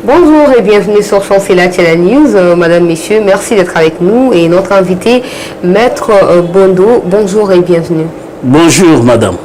Bonjour et bienvenue sur Chancela Channel News. Madame, Messieurs, merci d'être avec nous. Et notre invité, Maître Bondo, bonjour et bienvenue. Bonjour Madame.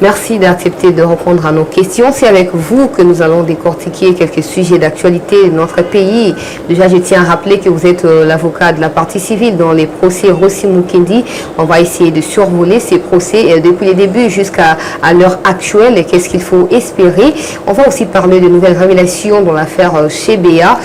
Merci d'accepter de répondre à nos questions. C'est avec vous que nous allons décortiquer quelques sujets d'actualité de notre pays. Déjà, je tiens à rappeler que vous êtes l'avocat de la partie civile dans les procès Rossi Mukendi. On va essayer de survoler ces procès depuis les débuts jusqu'à l'heure actuelle. Qu'est-ce qu'il faut espérer? On va aussi parler de nouvelles révélations dans l'affaire Chebea.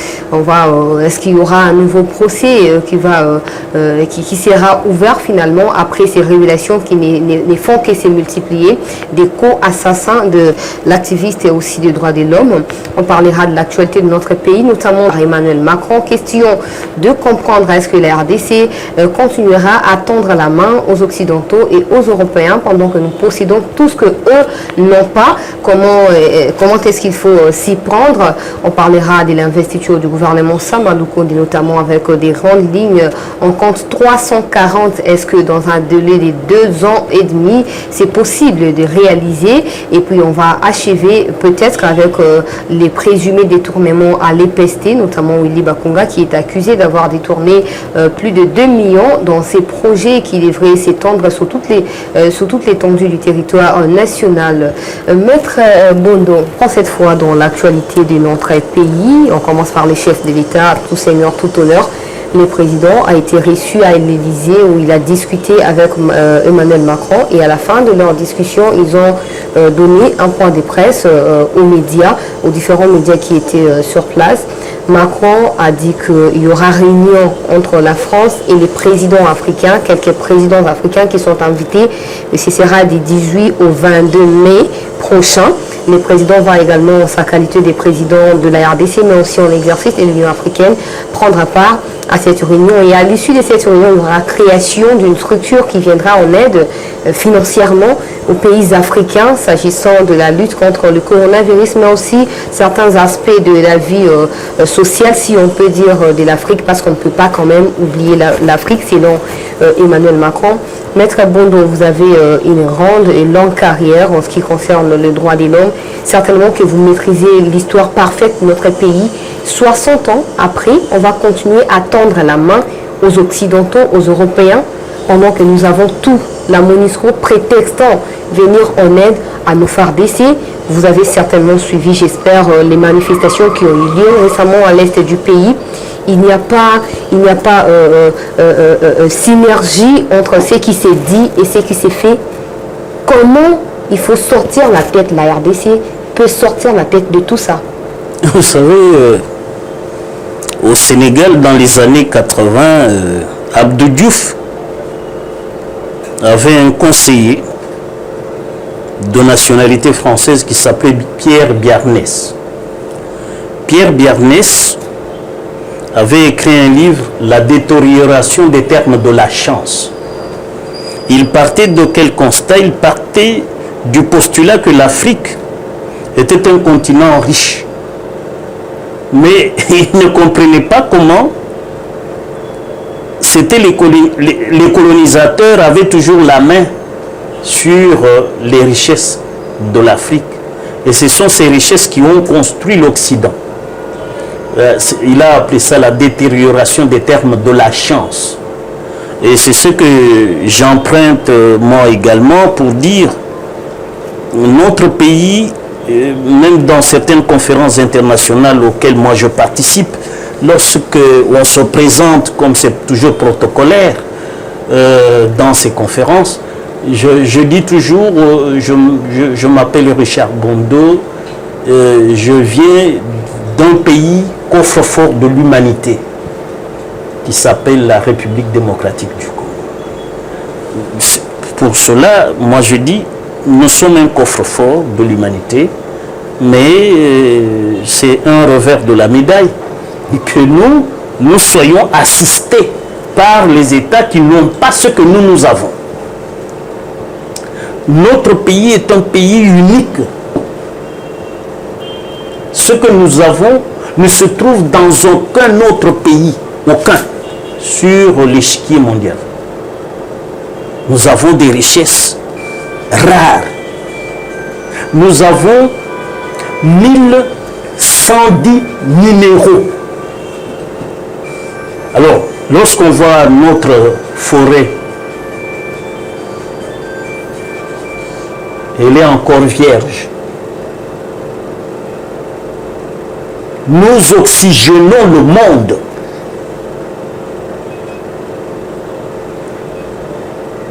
Est-ce qu'il y aura un nouveau procès qui sera ouvert finalement après ces révélations qui ne font que se multiplier? Des co-assassins de l'activiste et aussi des droits de l'homme. On parlera de l'actualité de notre pays, notamment par Emmanuel Macron. Question de comprendre est-ce que la RDC continuera à tendre la main aux Occidentaux et aux Européens pendant que nous possédons tout ce que eux n'ont pas. Comment est-ce qu'il faut s'y prendre? On parlera de l'investiture du gouvernement Samadou Konde, notamment avec des grandes lignes. On compte 340. Est-ce que dans un délai de 2 ans et demi, c'est possible de réaliser? Et puis on va achever peut-être avec les présumés détournements à l'EPST, notamment Willy Bakunga qui est accusé d'avoir détourné plus de 2 millions dans ces projets qui devraient s'étendre sur toute l'étendue du territoire national. Maître Bondo, prend cette fois dans l'actualité de notre pays. On commence par les chefs de l'État, tout seigneur, tout honneur. Le président a été reçu à l'Élysée où il a discuté avec Emmanuel Macron et à la fin de leur discussion, ils ont donné un point de presse aux médias, aux différents médias qui étaient sur place. Macron a dit qu'il y aura réunion entre la France et les présidents africains, quelques présidents africains qui sont invités. Et ce sera du 18 au 22 mai prochain. Le président va également, en sa qualité de président de la RDC, mais aussi en exercice de l'Union africaine, prendre part à cette réunion. Et à l'issue de cette réunion, il y aura création d'une structure qui viendra en aide financièrement aux pays africains, s'agissant de la lutte contre le coronavirus, mais aussi certains aspects de la vie sociale, si on peut dire, de l'Afrique, parce qu'on ne peut pas quand même oublier l'Afrique, selon Emmanuel Macron. Maître Bondo, vous avez une grande et longue carrière en ce qui concerne le droit des l'homme. Certainement que vous maîtrisez l'histoire parfaite de notre pays. 60 ans après, on va continuer à tendre la main aux Occidentaux, aux Européens, pendant que nous avons tout, la MONUSCO prétextant venir en aide à nos FARDC. Vous avez certainement suivi, j'espère, les manifestations qui ont eu lieu récemment à l'est du pays. Il n'y a pas synergie entre ce qui s'est dit et ce qui s'est fait. Comment il faut sortir la tête, la RDC peut sortir la tête de tout ça? Vous savez, au Sénégal, dans les années 80, Abdou Diouf avait un conseiller de nationalité française qui s'appelait Pierre Biarnès. Pierre Biarnès avait écrit un livre, La détérioration des termes de la chance. Il partait de quel constat? Il partait du postulat que l'Afrique était un continent riche. Mais il ne comprenait pas comment les colonisateurs avaient toujours la main sur les richesses de l'Afrique. Et ce sont ces richesses qui ont construit l'Occident. Il a appelé ça la détérioration des termes de la chance. Et c'est ce que j'emprunte moi également pour dire notre pays, même dans certaines conférences internationales auxquelles moi je participe, lorsque on se présente, comme c'est toujours protocolaire dans ces conférences, je dis toujours, je m'appelle Richard Bondo, je viens d'un pays coffre-fort de l'humanité qui s'appelle la République démocratique du Congo. Pour cela, moi je dis, nous sommes un coffre-fort de l'humanité, mais c'est un revers de la médaille que nous soyons assistés par les États qui n'ont pas ce que nous avons. Notre pays est un pays unique. Ce que nous avons ne se trouve dans aucun autre pays, aucun, sur l'échiquier mondial. Nous avons des richesses rares. Nous avons 1100 110 minéraux. Alors, lorsqu'on voit notre forêt, elle est encore vierge. Nous oxygénons le monde.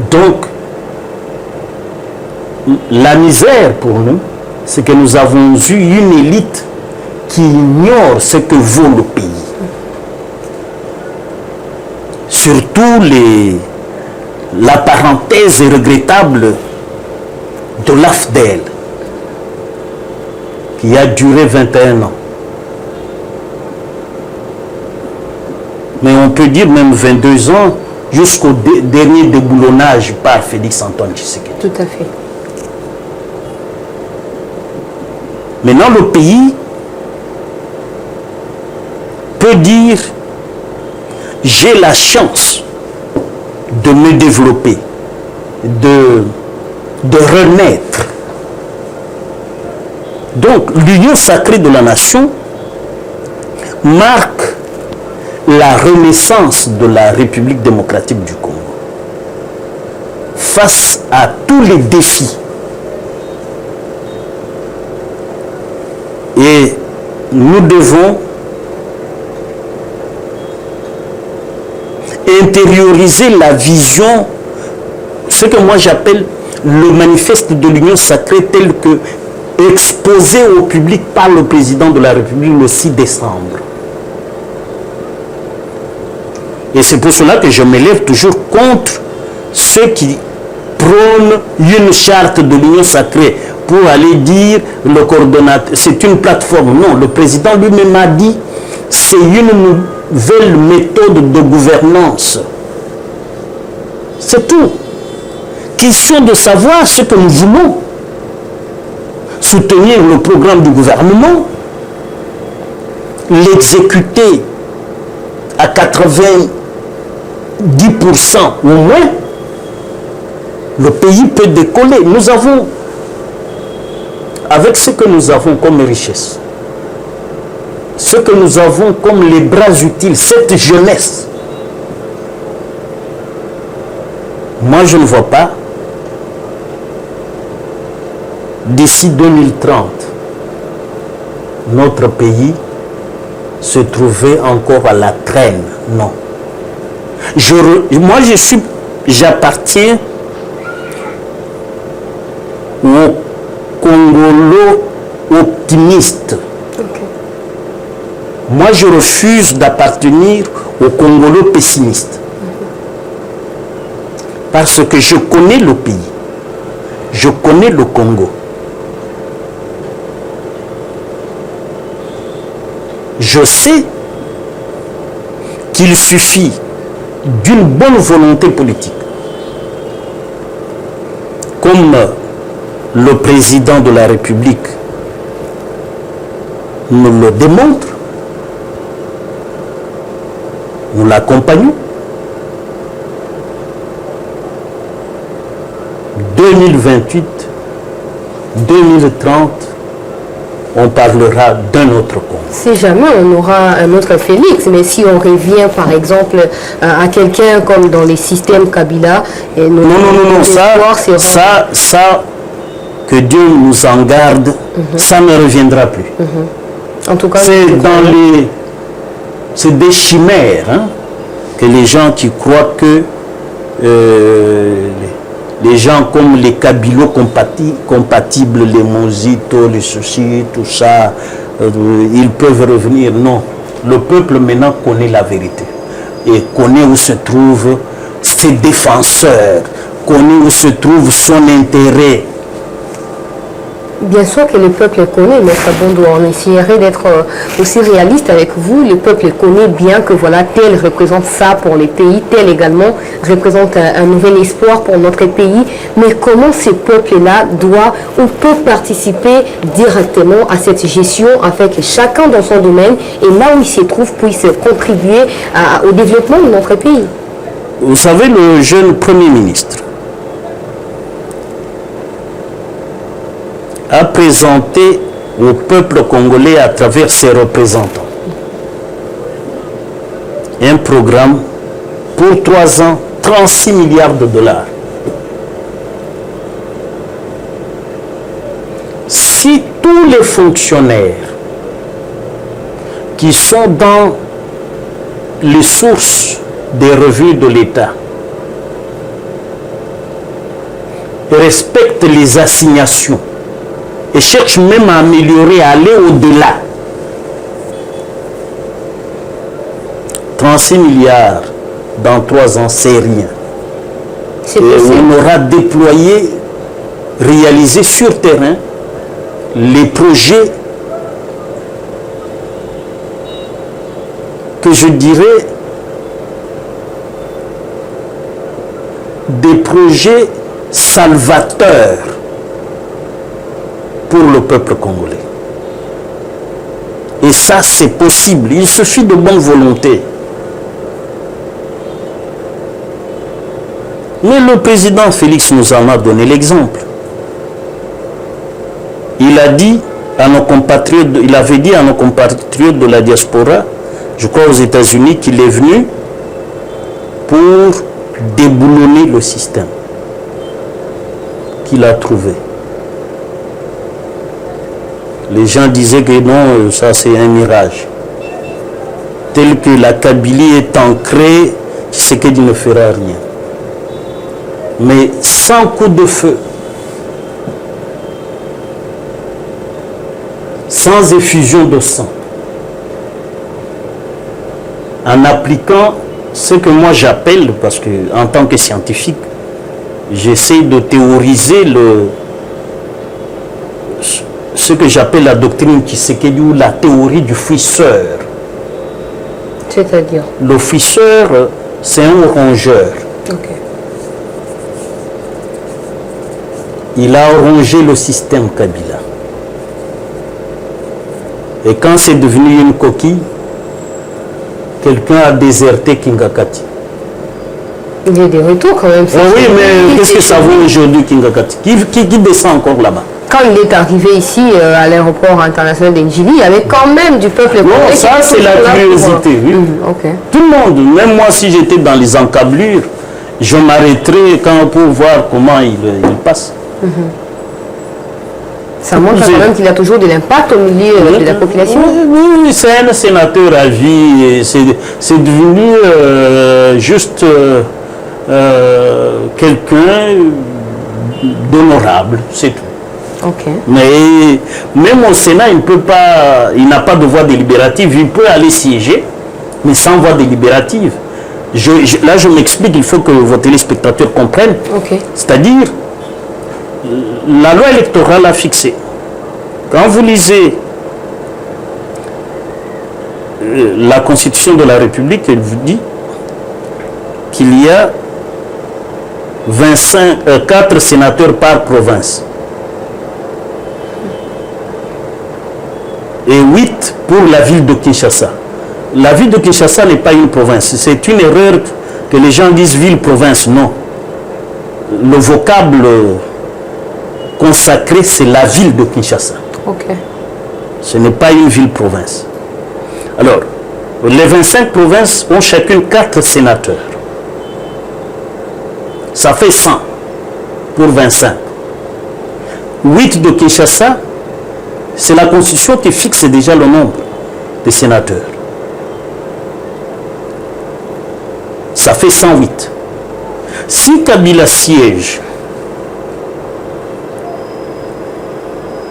Donc, la misère pour nous, c'est que nous avons eu une élite qui ignore ce que vaut le pays. Surtout la parenthèse regrettable de l'AFDEL, qui a duré 21 ans. Mais on peut dire même 22 ans, jusqu'au dernier déboulonnage par Félix-Antoine Tshisekedi. Tout à fait. Maintenant, le pays peut dire « j'ai la chance de me développer, de renaître ». Donc, l'union sacrée de la nation marque la renaissance de la République démocratique du Congo face à tous les défis. Et nous devons intérioriser la vision, ce que moi j'appelle le manifeste de l'Union sacrée tel que exposé au public par le président de la République le 6 décembre. Et c'est pour cela que je me lève toujours contre ceux qui prônent une charte de l'Union sacrée pour aller dire le coordonnateur, c'est une plateforme. Non, le président lui-même a dit c'est une nouvelle méthode de gouvernance. C'est tout. Question de savoir ce que nous voulons. Soutenir le programme du gouvernement, l'exécuter à 90% au moins, le pays peut décoller. Nous avons, avec ce que nous avons comme richesse, ce que nous avons comme les bras utiles, cette jeunesse, moi je ne vois pas d'ici 2030 notre pays se trouver encore à la traîne. Non. Moi j'appartiens aux Congolo-optimistes. Okay. Moi je refuse d'appartenir aux Congolo-pessimistes. Parce que je connais le pays. Je connais le Congo. Je sais qu'il suffit d'une bonne volonté politique, comme le président de la République nous le démontre, nous l'accompagnons. 2028, 2030, on parlera d'un autre Congo. Si jamais on aura un autre Félix, mais si on revient par exemple à quelqu'un comme dans les systèmes Kabila, et non, ça, que Dieu nous en garde, ça ne reviendra plus. En tout cas, c'est des chimères, hein, que les gens qui croient que les gens comme les Kabilo compatibles, les Mozito, les Sushi, tout ça, ils peuvent revenir. Non. Le peuple maintenant connaît la vérité et connaît où se trouvent ses défenseurs, connaît où se trouve son intérêt. Bien sûr que le peuple connaît, mais on essaierait d'être aussi réaliste avec vous. Le peuple connaît bien que voilà, tel représente ça pour les pays, tel également représente un nouvel espoir pour notre pays. Mais comment ces peuples-là doivent ou peuvent participer directement à cette gestion afin que chacun dans son domaine et là où il se trouve puisse contribuer au développement de notre pays? Vous savez, le jeune Premier ministre a présenté au peuple congolais à travers ses représentants. Un programme pour 3 ans, 36 milliards de dollars. Si tous les fonctionnaires qui sont dans les sources des revenus de l'État respectent les assignations et cherchent même à améliorer, à aller au-delà, 36 milliards dans 3 ans, c'est rien. Et on aura déployé, réalisé sur terrain les projets que je dirais des projets salvateurs pour le peuple congolais. Et ça, c'est possible. Il suffit de bonne volonté. Mais le président Félix nous en a donné l'exemple. Il a dit à nos compatriotes, il avait dit à nos compatriotes de la diaspora, je crois aux États-Unis, qu'il est venu pour déboulonner le système qu'il a trouvé. Les gens disaient que non, ça c'est un mirage. Tel que la Kabylie est ancrée, Tshisekedi ne fera rien. Mais sans coup de feu, sans effusion de sang, en appliquant ce que moi j'appelle, parce que en tant que scientifique, j'essaie de théoriser ce que j'appelle la doctrine Tshisekedi ou la théorie du fouisseur. C'est-à-dire? Le fouisseur, c'est un rongeur. Ok. Il a rongé le système Kabila. Et quand c'est devenu une coquille, quelqu'un a déserté Kingakati. Il y a des retours quand même. Oh oui, mais qu'est-ce que ça vaut aujourd'hui Kingakati? Qui descend encore là-bas? Quand il est arrivé ici à l'aéroport international d'Enjili, il y avait quand même du peuple congolais. Non, ça c'est la curiosité. Oui. Okay. Tout le monde, même moi si j'étais dans les encablures, je m'arrêterais pour voir comment il passe. Ça montre quand même qu'il a toujours de l'impact au milieu de la population. Oui, c'est un sénateur à vie. C'est devenu juste quelqu'un d'honorable, c'est tout. Okay. Mais même au Sénat, il n'a pas de voix délibérative. Il peut aller siéger, mais sans voix délibérative. Là, je m'explique, il faut que vos téléspectateurs comprennent. Okay. C'est-à-dire, la loi électorale a fixé. Quand vous lisez la Constitution de la République, elle vous dit qu'il y a 4 sénateurs par province. Et 8 pour la ville de Kinshasa. La ville de Kinshasa n'est pas une province. C'est une erreur que les gens disent ville-province. Non. Le vocable consacré, c'est la ville de Kinshasa. Okay. Ce n'est pas une ville-province. Alors, les 25 provinces ont chacune 4 sénateurs. Ça fait 100 pour 25. 8 de Kinshasa, c'est la Constitution qui fixe déjà le nombre de sénateurs. Ça fait 108. Si Kabila siège,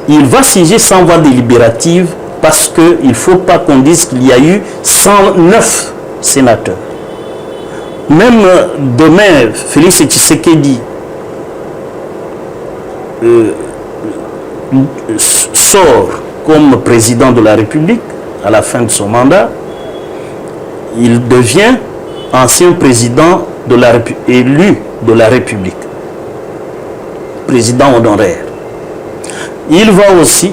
il va siéger sans voix délibérative parce qu'il ne faut pas qu'on dise qu'il y a eu 109 sénateurs. Même demain, Félix Tshisekedi sort comme président de la République à la fin de son mandat, il devient ancien président de la élu de la République, président honoraire. Il va aussi,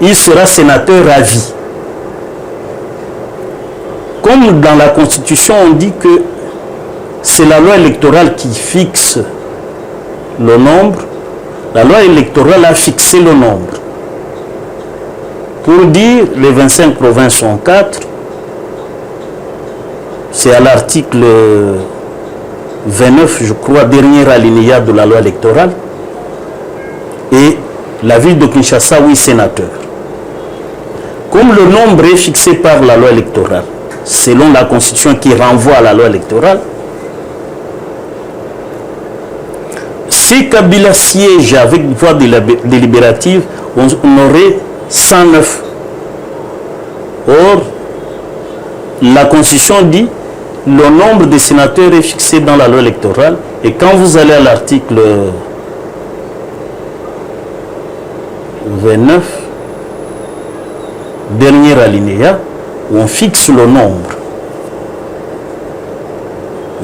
il sera sénateur à vie. Comme dans la Constitution, on dit que c'est la loi électorale qui fixe le nombre, la loi électorale a fixé le nombre. Pour dire les 25 provinces sont 4, c'est à l'article 29, je crois, dernier alinéa de la loi électorale. Et la ville de Kinshasa, 8 sénateurs. Comme le nombre est fixé par la loi électorale, selon la constitution qui renvoie à la loi électorale, si Kabila siège avec voix délibérative, on aurait 109. Or, la constitution dit le nombre de sénateurs est fixé dans la loi électorale, et quand vous allez à l'article 29, dernier alinéa, où on fixe le nombre.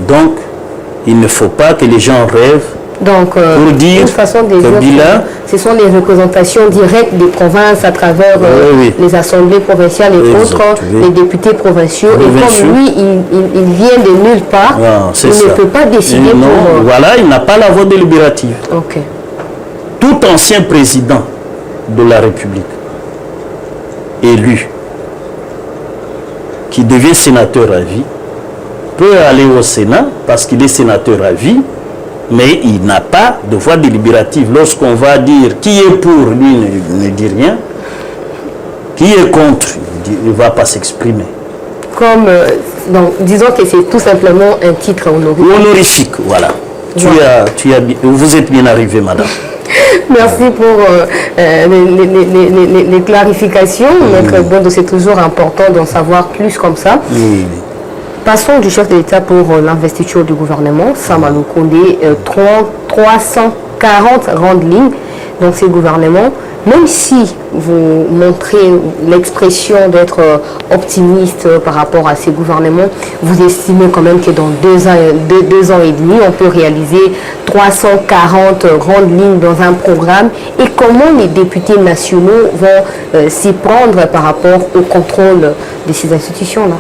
Donc, il ne faut pas que les gens rêvent. Donc, pour dire une façon de dire Kabila, ce sont les représentations directes des provinces à travers les assemblées provinciales et autres, les députés provinciaux. Et comme lui, il vient de nulle part, il ne peut pas décider pour... Voilà, il n'a pas la voix délibérative. Okay. Tout ancien président de la République élu, qui devient sénateur à vie, peut aller au Sénat parce qu'il est sénateur à vie, mais il n'a pas de voix délibérative. Lorsqu'on va dire qui est pour, lui ne dit rien. Qui est contre, il ne va pas s'exprimer. Comme, donc, disons que c'est tout simplement un titre honorifique. Honorifique, voilà. Vous êtes bien arrivé, madame. Merci pour les clarifications. Maître Bondo, c'est toujours important d'en savoir plus comme ça. Oui. Passons du chef de l'État pour l'investiture du gouvernement. Samalou Kondé, 340 grandes lignes dans ces gouvernements. Même si vous montrez l'expression d'être optimiste par rapport à ces gouvernements, vous estimez quand même que dans 2 ans et demi, on peut réaliser 340 grandes lignes dans un programme. Et comment les députés nationaux vont s'y prendre par rapport au contrôle de ces institutions-là?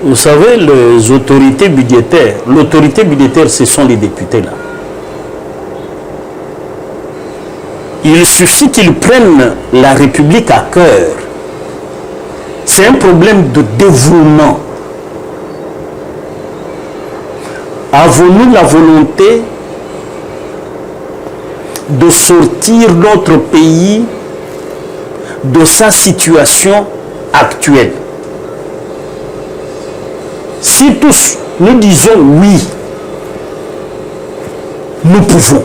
Vous savez, les autorités budgétaires, l'autorité budgétaire, ce sont les députés là. Il suffit qu'ils prennent la République à cœur. C'est un problème de dévouement. Avons-nous la volonté de sortir notre pays de sa situation actuelle? Si tous nous disons oui, nous pouvons.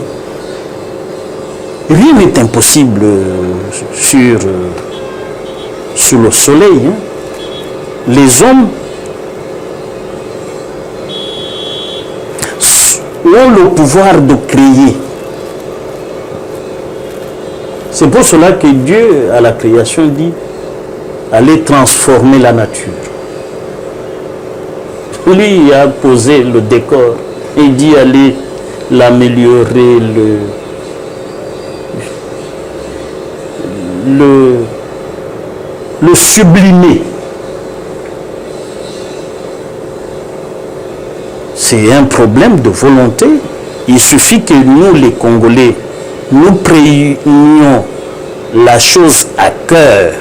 Rien n'est impossible sur le soleil. Hein. Les hommes ont le pouvoir de créer. C'est pour cela que Dieu, à la création, dit allez transformer la nature. Lui a posé le décor et dit allez l'améliorer, le sublimer. C'est un problème de volonté. Il suffit que nous, les Congolais, nous prenions la chose à cœur,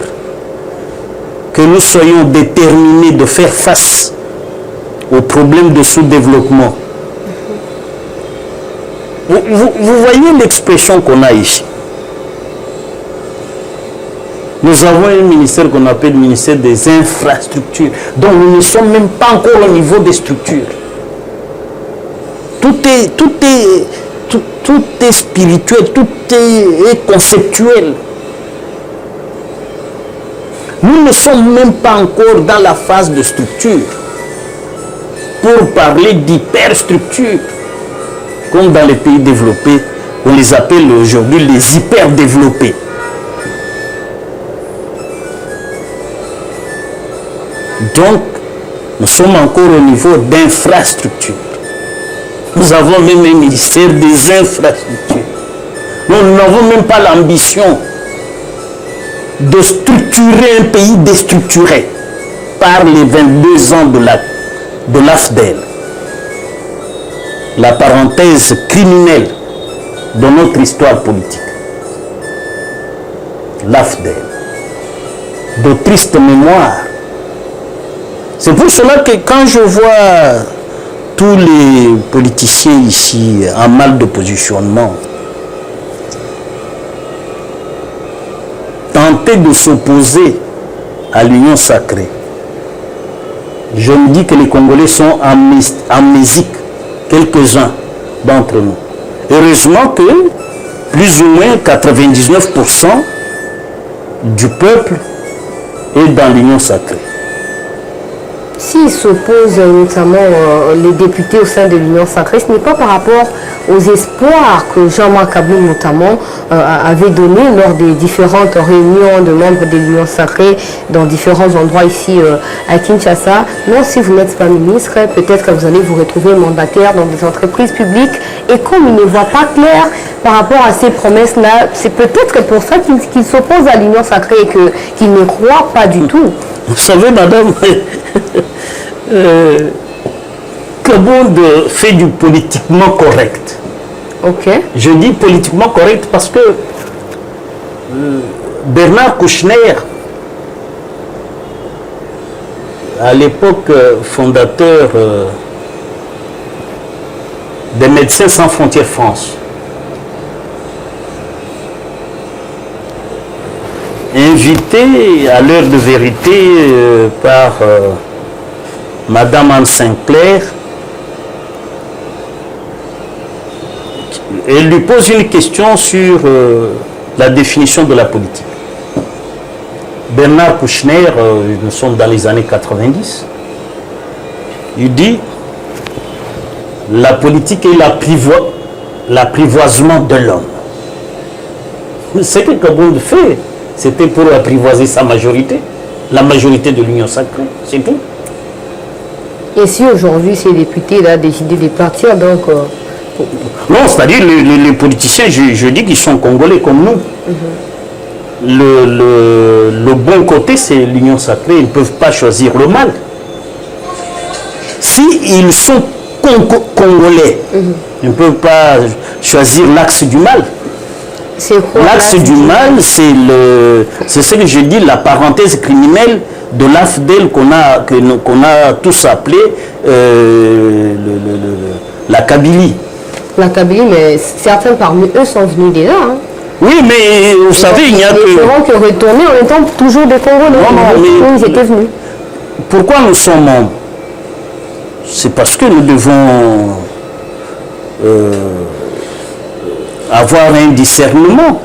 que nous soyons déterminés de faire face aux problèmes de sous-développement. Vous voyez l'expression qu'on a ici. Nous avons un ministère qu'on appelle le ministère des infrastructures. Donc nous ne sommes même pas encore au niveau des structures. Tout est spirituel, tout est conceptuel. Nous ne sommes même pas encore dans la phase de structure. Pour parler d'hyperstructure, comme dans les pays développés, on les appelle aujourd'hui les hyperdéveloppés. Donc, nous sommes encore au niveau d'infrastructure. Nous avons même un ministère des infrastructures. Nous n'avons même pas l'ambition de structurer un pays déstructuré par les 22 ans de l'AFDEL. La parenthèse criminelle de notre histoire politique. L'AFDEL. de triste mémoire. C'est pour cela que quand je vois tous les politiciens ici en mal de positionnement tenter de s'opposer à l'union sacrée, je me dis que les Congolais sont amnésiques, quelques-uns d'entre nous. Heureusement que plus ou moins 99% du peuple est dans l'union sacrée. S'ils s'opposent notamment les députés au sein de l'Union sacrée, ce n'est pas par rapport aux espoirs que Jean-Marc Aboum notamment avait donné lors des différentes réunions de membres de l'Union sacrée dans différents endroits ici à Kinshasa. Non, si vous n'êtes pas ministre, peut-être que vous allez vous retrouver mandataire dans des entreprises publiques. Et comme il ne voit pas clair par rapport à ces promesses-là, c'est peut-être pour ça qu'il s'oppose à l'Union sacrée et qu'il ne croit pas du tout. Vous savez, madame, Kabonde fait du politiquement correct. Ok. Je dis politiquement correct parce que Bernard Kouchner, à l'époque fondateur des Médecins sans frontières France, invité à l'heure de vérité par Madame Anne Sinclair, elle lui pose une question sur la définition de la politique. Bernard Kouchner, nous sommes dans les années 90, il dit la politique est l'apprivoisement de l'homme. Ce que Kabonde fait, c'était pour apprivoiser sa majorité, la majorité de l'Union sacrée, c'est tout. Et si aujourd'hui ces députés là décident de partir, donc... Non, c'est-à-dire les politiciens, je dis qu'ils sont congolais comme nous. Le bon côté, c'est l'Union sacrée, ils ne peuvent pas choisir le mal. S'ils sont congolais, ils ne peuvent pas choisir l'axe du mal. L'axe du mal, c'est ce que je dis, la parenthèse criminelle de l'AFDEL qu'on a tous appelé la Kabylie. La Kabylie, mais certains parmi eux sont venus déjà. Hein. Oui, mais vous savez, il n'y a que... Ils feront que retourner en étant toujours des Congolais. Non, ils étaient venus. Pourquoi nous sommes membres? C'est parce que nous devons avoir un discernement.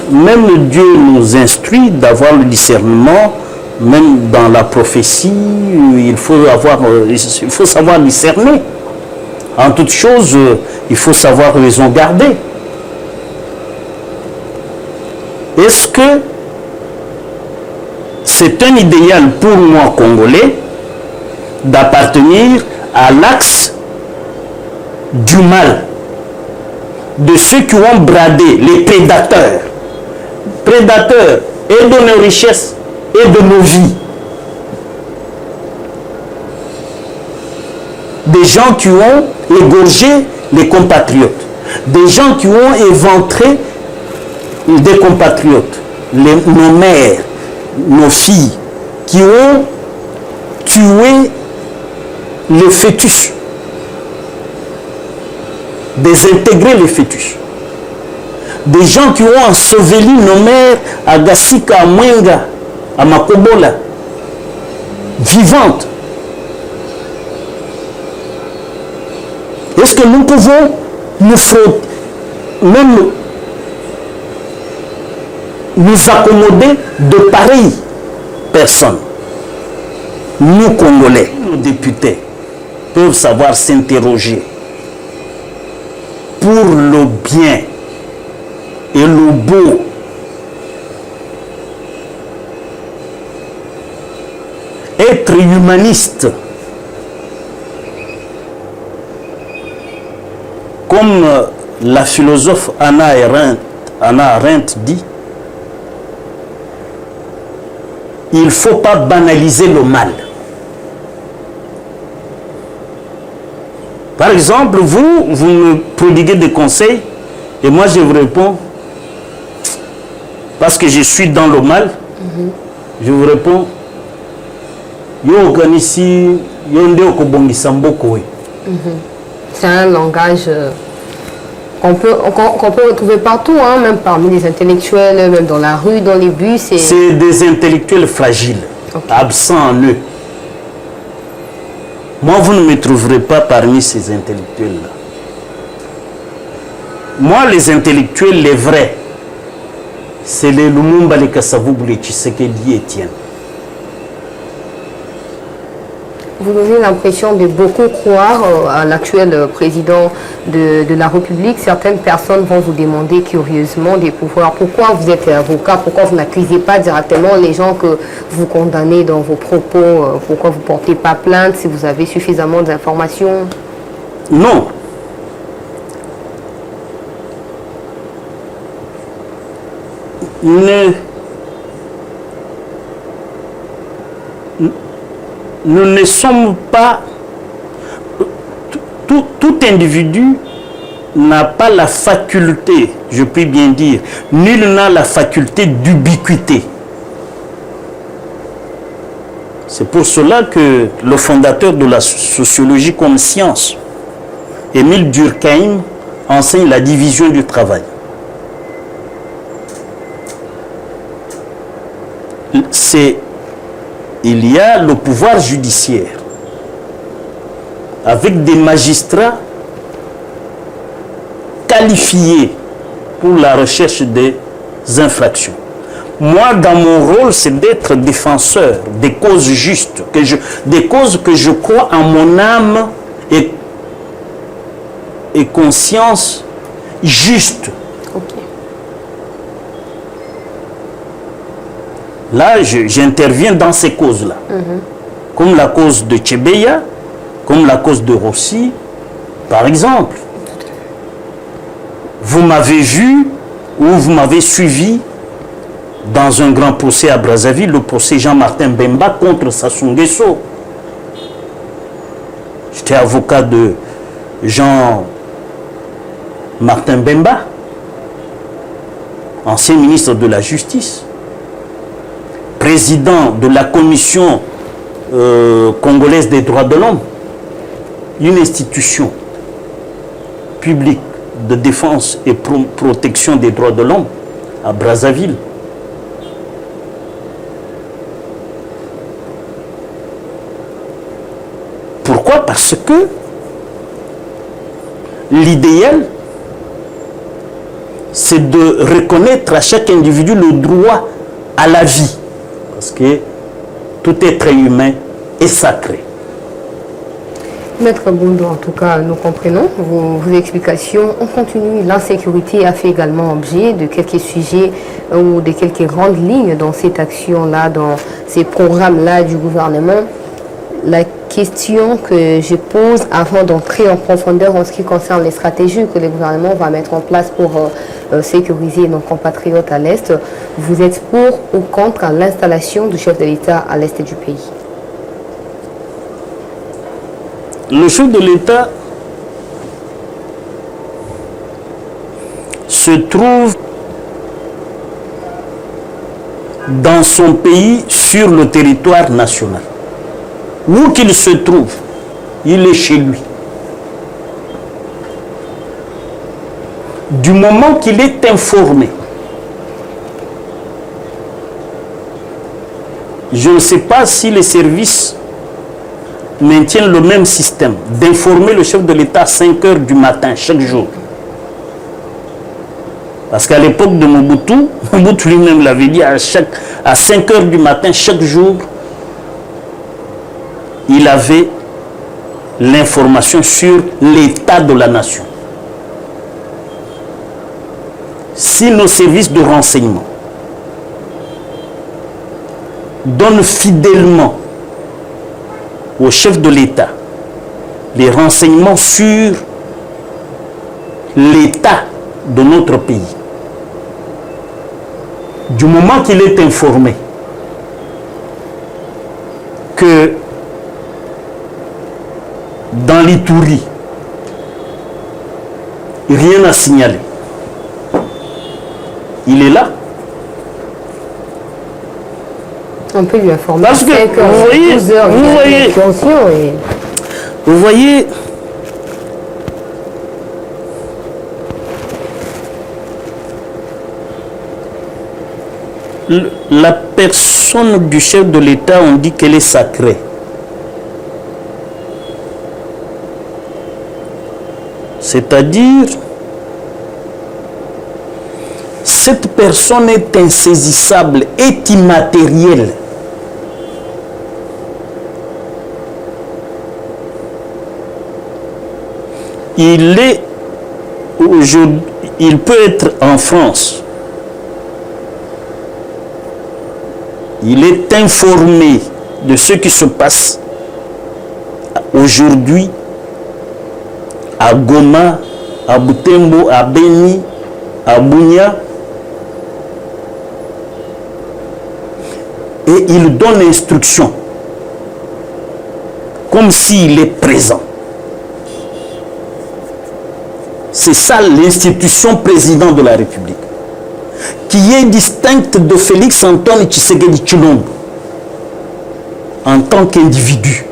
Même Dieu nous instruit d'avoir le discernement, même dans la prophétie, il faut savoir discerner. En toute chose, il faut savoir raison garder. Est-ce que c'est un idéal pour moi, Congolais, d'appartenir à l'axe du mal, de ceux qui ont bradé les prédateurs et de nos richesses et de nos vies, des gens qui ont égorgé les compatriotes, des gens qui ont éventré des compatriotes, nos mères, nos filles, qui ont tué les fœtus, désintégré les fœtus, des gens qui ont enseveli nos mères à Gassika, à Mwenga, à Makobola, vivantes. Est-ce que nous pouvons nous frotter, même nous accommoder de pareilles personnes? Nous, Congolais, nos députés peuvent savoir s'interroger pour le bien et le beau. Être humaniste, comme la philosophe Hannah Arendt dit, il ne faut pas banaliser le mal. Par exemple, vous me prodiguez des conseils et moi je vous réponds parce que je suis dans le mal, Je vous réponds. Yo organisi yo nde okobongisa mboko we. C'est un langage qu'on peut retrouver partout, hein, même parmi les intellectuels, même dans la rue, dans les bus. C'est des intellectuels fragiles, absents en eux. Moi, vous ne me trouverez pas parmi ces intellectuels-là. Moi, les intellectuels, les vrais, c'est les Lumumba, les Kasavubu, les Tshisekedi, Etienne. Vous donnez l'impression de beaucoup croire à l'actuel président de la République. Certaines personnes vont vous demander curieusement des pouvoirs. Pourquoi vous êtes avocat? Pourquoi vous n'accusez pas directement les gens que vous condamnez dans vos propos? Pourquoi vous ne portez pas plainte si vous avez suffisamment d'informations? Non. Nous ne sommes pas... Tout individu n'a pas la faculté, je puis bien dire, nul n'a la faculté d'ubiquité. C'est pour cela que le fondateur de la sociologie comme science, Émile Durkheim, enseigne la division du travail. Il y a le pouvoir judiciaire avec des magistrats qualifiés pour la recherche des infractions. Moi, dans mon rôle, c'est d'être défenseur des causes justes, des causes que je crois en mon âme et conscience juste. Okay. Là, j'interviens dans ces causes-là, comme la cause de Tchebeya, comme la cause de Rossi, par exemple. Vous m'avez vu ou vous m'avez suivi dans un grand procès à Brazzaville, le procès Jean-Martin Bemba contre Sassou Nguesso. J'étais avocat de Jean-Martin Bemba, ancien ministre de la Justice, président de la Commission congolaise des droits de l'homme, une institution publique de défense et protection des droits de l'homme à Brazzaville. Pourquoi? Parce que l'idéal, c'est de reconnaître à chaque individu le droit à la vie. Parce que tout être humain est sacré. Maître Bondo, en tout cas, nous comprenons vos explications. On continue. L'insécurité a fait également objet de quelques sujets ou de quelques grandes lignes dans cette action-là, dans ces programmes-là du gouvernement. La question que je pose avant d'entrer en profondeur en ce qui concerne les stratégies que le gouvernement va mettre en place pour sécuriser nos compatriotes à l'Est, vous êtes pour ou contre l'installation du chef de l'État à l'Est du pays? Le chef de l'État se trouve dans son pays sur le territoire national. Où qu'il se trouve, il est chez lui. Du moment qu'il est informé, je ne sais pas si les services maintiennent le même système d'informer le chef de l'État à 5 heures du matin chaque jour. Parce qu'à l'époque de Mobutu, Mobutu lui-même l'avait dit, à 5 heures du matin chaque jour, il avait l'information sur l'état de la nation. Si nos services de renseignement donnent fidèlement au chef de l'État les renseignements sur l'état de notre pays, du moment qu'il est informé que dans l'Ituri, rien à signaler, il est là. On peut lui informer. Parce que, vous voyez, vous voyez, la personne du chef de l'État, on dit qu'elle est sacrée. C'est-à-dire, cette personne est insaisissable, est immatérielle. Il peut être en France. Il est informé de ce qui se passe aujourd'hui à Goma, à Butembo, à Beni, à Bunia. Et il donne l'instruction comme s'il est présent. C'est ça l'institution président de la République, qui est distincte de Félix Antoine Tshisekedi Tshilombo en tant qu'individu.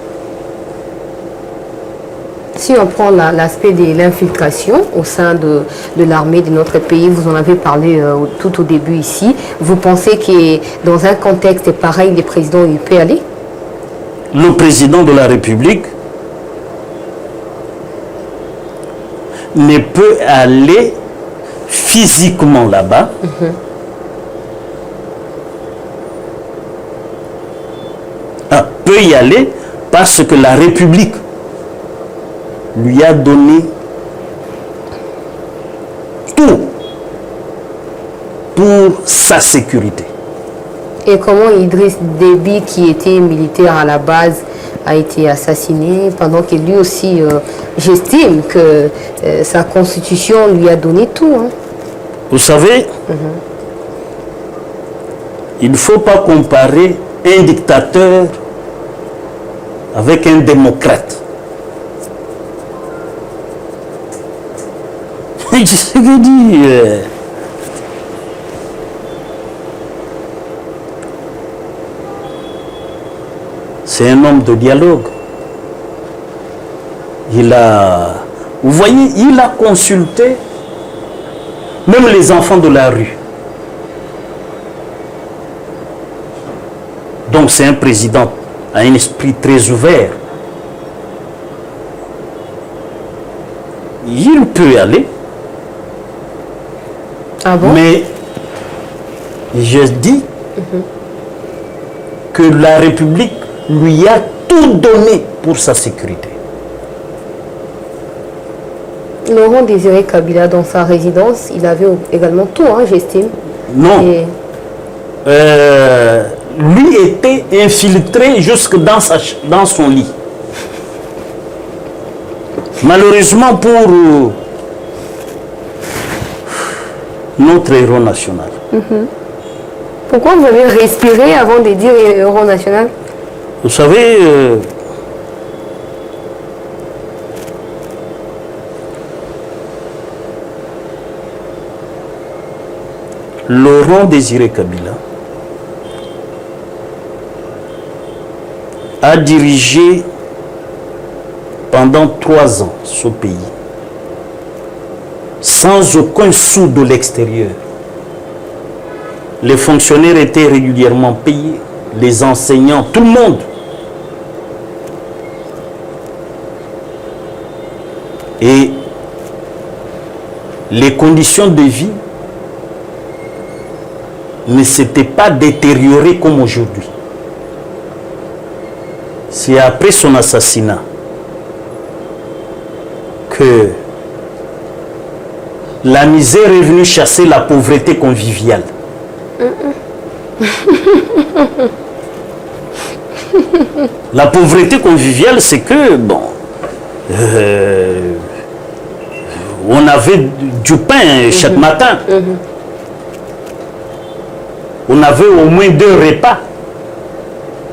Si on prend l'aspect de l'infiltration au sein de l'armée de notre pays, vous en avez parlé tout au début ici, vous pensez que dans un contexte pareil, les présidents il peut aller? Le président de la République ne peut aller physiquement là-bas. Peut y aller parce que la République lui a donné tout pour sa sécurité. Et comment Idriss Déby, qui était militaire à la base, a été assassiné pendant que lui aussi, j'estime que sa constitution lui a donné tout. Hein. Vous savez, il ne faut pas comparer un dictateur avec un démocrate. Ce que dit c'est un homme de dialogue. Il a, vous voyez, il a consulté même les enfants de la rue. Donc c'est un président à un esprit très ouvert. Il peut aller. Ah bon? Mais je dis que la République lui a tout donné pour sa sécurité. Laurent Désiré Kabila, dans sa résidence, il avait également tout, hein, j'estime. Non. Et... lui était infiltré jusque dans son lit. Malheureusement pour notre héros national. Pourquoi vous avez respiré avant de dire héros national? Vous savez, Laurent Désiré Kabila a dirigé pendant 3 ans ce pays sans aucun sou de l'extérieur. Les fonctionnaires étaient régulièrement payés, les enseignants, tout le monde. Et les conditions de vie ne s'étaient pas détériorées comme aujourd'hui. C'est après son assassinat que la misère est venue chasser la pauvreté conviviale. La pauvreté conviviale, c'est que, bon, on avait du pain chaque matin. On avait au moins 2 repas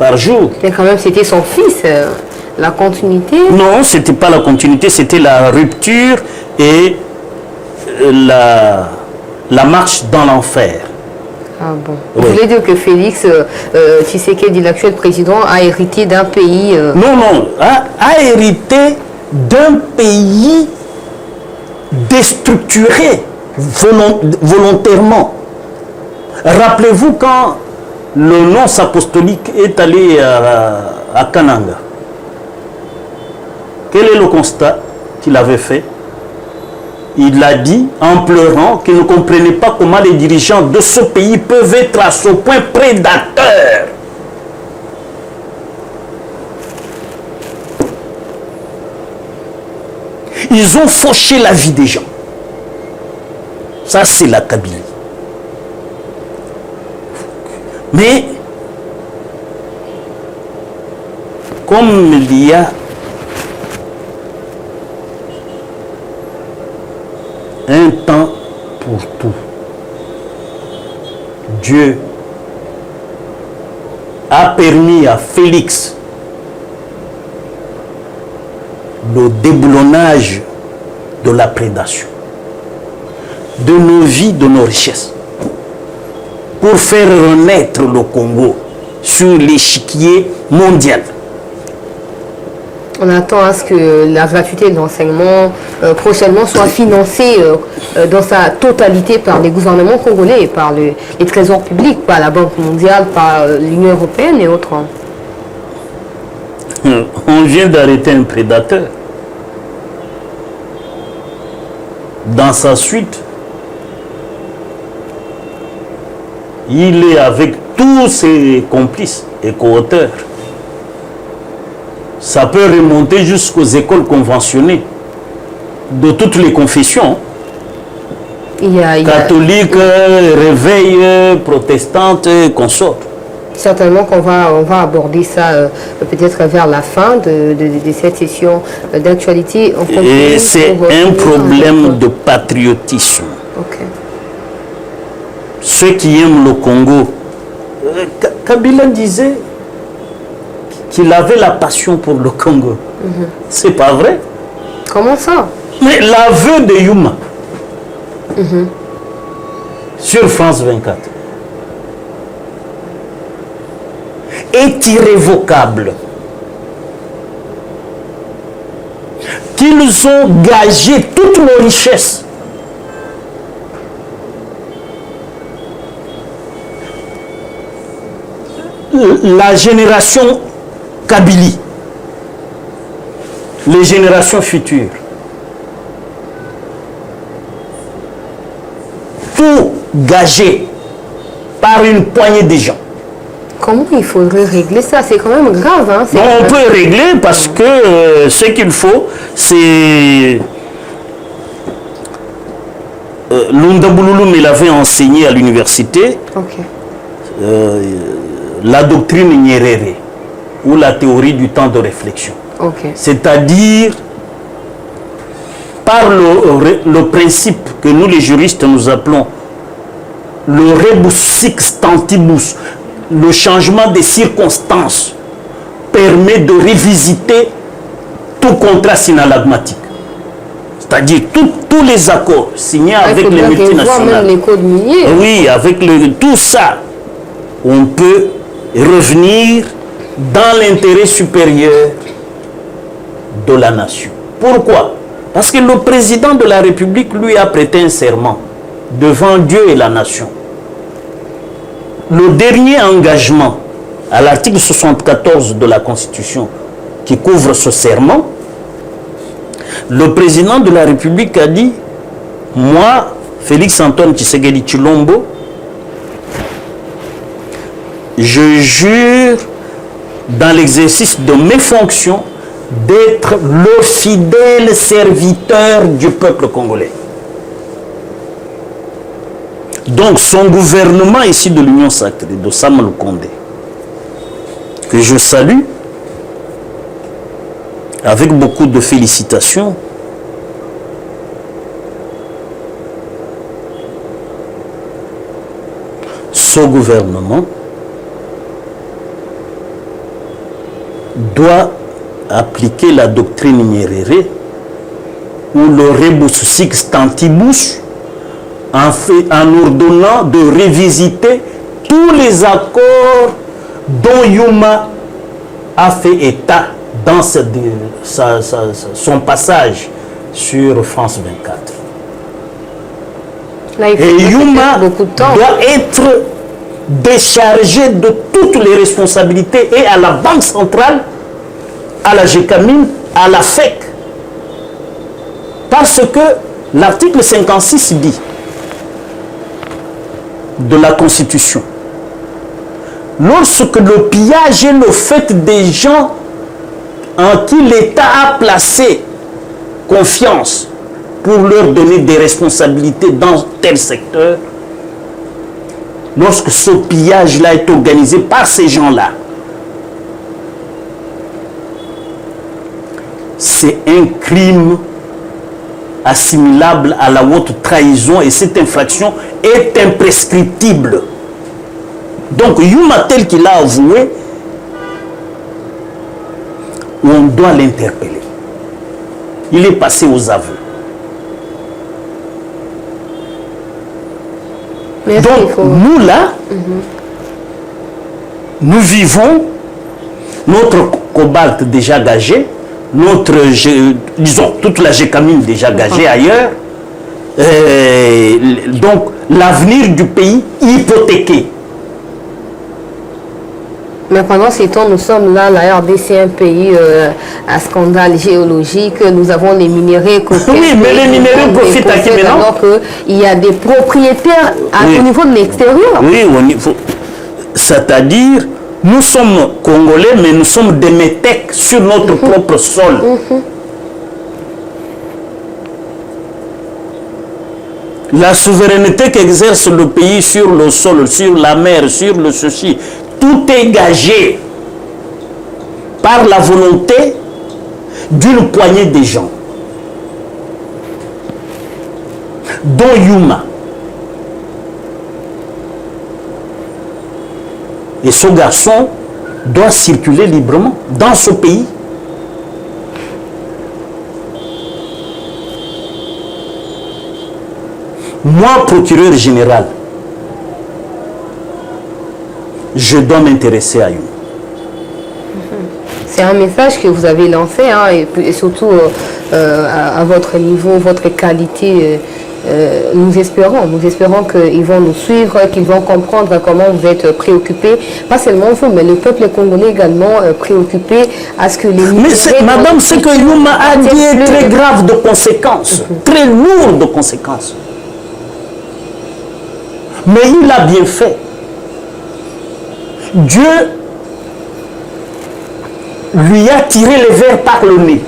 par jour. Mais quand même, c'était son fils, la continuité. Non, ce n'était pas la continuité, c'était la rupture et la marche dans l'enfer. Ah bon. Oui. Vous voulez dire que Félix Tshisekedi, l'actuel président, a hérité d'un pays... Non, non, a hérité d'un pays déstructuré volontairement. Rappelez-vous quand le nonce apostolique est allé à Kananga. Quel est le constat qu'il avait fait? Il a dit en pleurant qu'il ne comprenait pas comment les dirigeants de ce pays peuvent être à ce point prédateurs. Ils ont fauché la vie des gens. Ça, c'est la Kabylie. Mais, comme il y a un temps pour tout, Dieu a permis à Félix le déboulonnage de la prédation, de nos vies, de nos richesses, pour faire renaître le Congo sur l'échiquier mondial. On attend à ce que la gratuité de l'enseignement prochainement soit financée dans sa totalité par les gouvernements congolais, par les trésors publics, par la Banque mondiale, par l'Union européenne et autres. On vient d'arrêter un prédateur. Dans sa suite, il est avec tous ses complices et co-auteurs. Ça peut remonter jusqu'aux écoles conventionnées de toutes les confessions. Catholiques, réveil, protestantes, consorts. Certainement qu'on va aborder ça peut-être vers la fin de cette session d'actualité. Et c'est un problème de patriotisme. Okay. Ceux qui aiment le Congo, Kabila disait qu'il avait la passion pour le Congo. C'est pas vrai? Comment ça? Mais l'aveu de Yuma sur France 24 est irrévocable. Qu'ils ont gagé toutes nos richesses. La génération Kabylie, les générations futures, tout gagé par une poignée de gens. Comment il faudrait régler ça? C'est quand même grave. Hein? Non, on peut régler parce que ce qu'il faut, c'est... Lundaboulouloum, il avait enseigné à l'université la doctrine Nyerere, ou la théorie du temps de réflexion. C'est-à-dire, par le principe que nous les juristes nous appelons le rebus sixtantibus, le changement des circonstances permet de revisiter tout contrat synalagmatique. C'est-à-dire tous les accords signés avec les multinationales. Même les codes miniers. Oui, avec tout ça, on peut revenir dans l'intérêt supérieur de la nation. Pourquoi? Parce que le président de la République lui a prêté un serment devant Dieu et la nation. Le dernier engagement à l'article 74 de la Constitution qui couvre ce serment, le président de la République a dit: moi, Félix Antoine Tshisekedi Tshilombo, je jure dans l'exercice de mes fonctions d'être le fidèle serviteur du peuple congolais. Donc son gouvernement ici de l'Union sacrée, de Sama Lukonde, que je salue avec beaucoup de félicitations, ce gouvernement doit appliquer la doctrine Nyerere ou le rebus sixtantibus en ordonnant de revisiter tous les accords dont Yuma a fait état dans son passage sur France 24. Là, il faut Et Yuma beaucoup de temps. doit être déchargé de toutes les responsabilités et à la Banque centrale, à la GECAMIN, à la FEC. Parce que l'article 56 dit de la Constitution, lorsque le pillage est le fait des gens en qui l'État a placé confiance pour leur donner des responsabilités dans tel secteur, lorsque ce pillage-là est organisé par ces gens-là, c'est un crime assimilable à la haute trahison et cette infraction est imprescriptible. Donc Yuma, tel qu'il a avoué, on doit l'interpeller. Il est passé aux aveux. Mais donc nous là, nous vivons notre cobalt déjà gagé, notre, disons, toute la GECAMIN déjà gagée ailleurs, donc l'avenir du pays hypothéqué. Mais pendant ces temps, nous sommes là, la RDC, un pays à scandale géologique, nous avons les minéraux. Oui, mais les minéraux profitent à qui maintenant? Alors qu'il y a des propriétaires au niveau de l'extérieur. Oui, au niveau. C'est-à-dire, nous sommes Congolais, mais nous sommes des métèques sur notre propre sol. La souveraineté qu'exerce le pays sur le sol, sur la mer, sur le ceci, tout est gagé par la volonté d'une poignée de gens, dont Yuma. Et ce garçon doit circuler librement dans ce pays. Moi, procureur général, je dois m'intéresser à Yuma. C'est un message que vous avez lancé, hein, et surtout à votre niveau, votre qualité. Nous espérons qu'ils vont nous suivre, qu'ils vont comprendre comment vous êtes préoccupés, pas seulement vous, mais le peuple congolais également préoccupé à ce que les... Mais madame, ce que Yuma a dit est très grave de conséquences, très lourd de conséquences. Mais il a bien fait. Dieu lui a tiré les vers par le nez.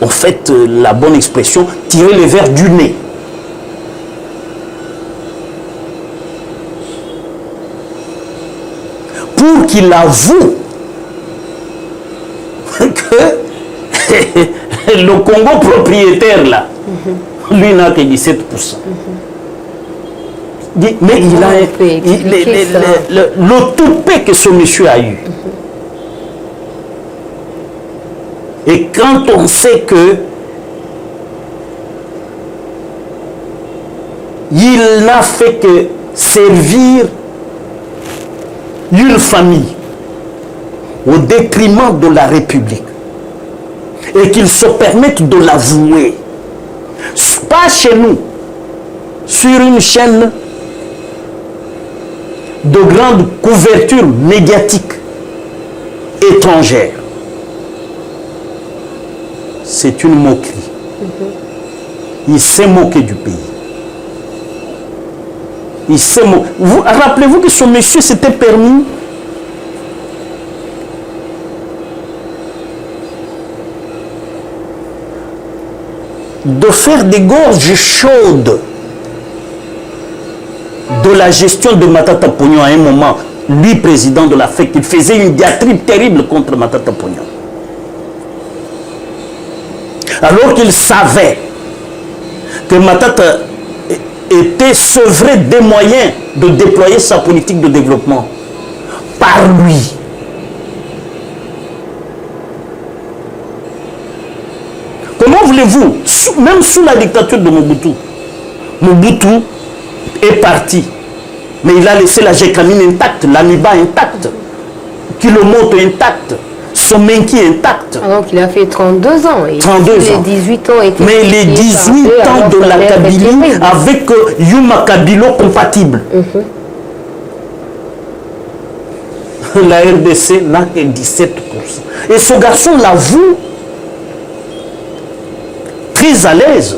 En fait, la bonne expression, tirer les vers du nez. Pour qu'il avoue que le Congo propriétaire là, lui n'a que 17%. Mais il a le toupet que ce monsieur a eu. Et quand on sait que il n'a fait que servir une famille au détriment de la République et qu'il se permette de l'avouer, pas chez nous, sur une chaîne de grande couverture médiatique étrangère, c'est une moquerie. Il s'est moqué du pays. Il s'est moqué. Rappelez-vous que ce monsieur s'était permis de faire des gorges chaudes de la gestion de Matata Pognon à un moment. Lui, président de la FEC, il faisait une diatribe terrible contre Matata Pognon. Alors qu'il savait que Matata était sevré des moyens de déployer sa politique de développement par lui. Comment voulez-vous, même sous la dictature de Mobutu, Mobutu est parti. Mais il a laissé la Gécamine intacte, l'Aniba intacte, Kilomoto intact, Somenki intact. Alors qu'il a fait 32 ans. Et 32 les ans. 18 ans étaient mais les 18 ans de la Kabylie avec Yuma Kabilo compatible. La RDC n'a que 17%. Et ce garçon l'avoue très à l'aise.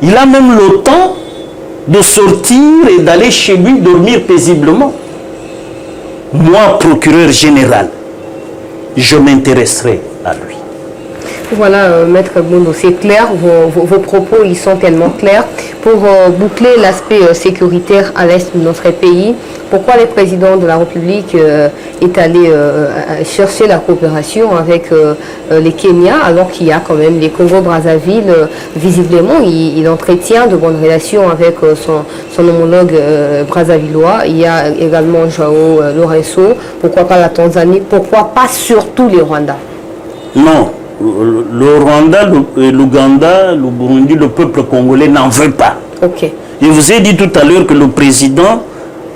Il a même le temps de sortir et d'aller chez lui dormir paisiblement. Moi, procureur général, je m'intéresserai à lui. Voilà, Maître Bondo, c'est clair, vos propos ils sont tellement clairs. Pour boucler l'aspect sécuritaire à l'est de notre pays, pourquoi le président de la République est allé chercher la coopération avec les Kenyans alors qu'il y a quand même les Congo-Brazzaville, visiblement il entretient de bonnes relations avec son homologue brazzavillois. Il y a également Joao Lourenço, pourquoi pas la Tanzanie, pourquoi pas surtout les Rwandais? Non. Le Rwanda, l'Ouganda, le Burundi, le peuple congolais n'en veut pas. Okay. Je vous ai dit tout à l'heure que le président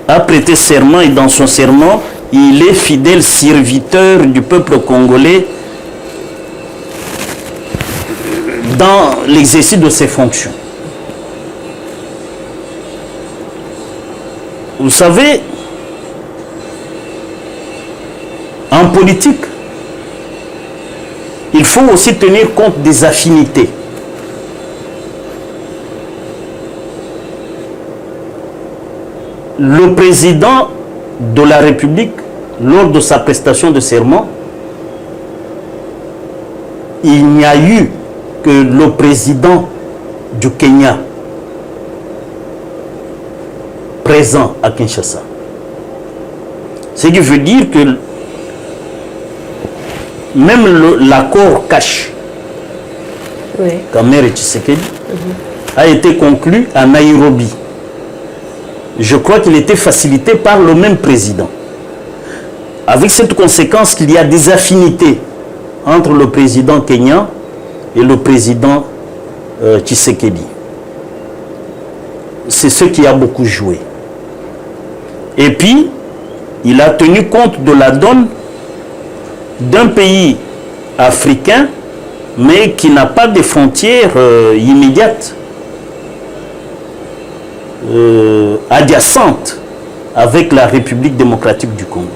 a prêté serment et dans son serment, il est fidèle serviteur du peuple congolais dans l'exercice de ses fonctions. Vous savez, en politique, il faut aussi tenir compte des affinités. Le président de la République, lors de sa prestation de serment, il n'y a eu que le président du Kenya présent à Kinshasa. Ce qui veut dire que même l'accord cash Kamer et Tshisekedi a été conclu à Nairobi. Je crois qu'il était facilité par le même président. Avec cette conséquence qu'il y a des affinités entre le président kenyan et le président Tshisekedi. C'est ce qui a beaucoup joué. Et puis, il a tenu compte de la donne d'un pays africain, mais qui n'a pas de frontières immédiates, adjacentes avec la République démocratique du Congo.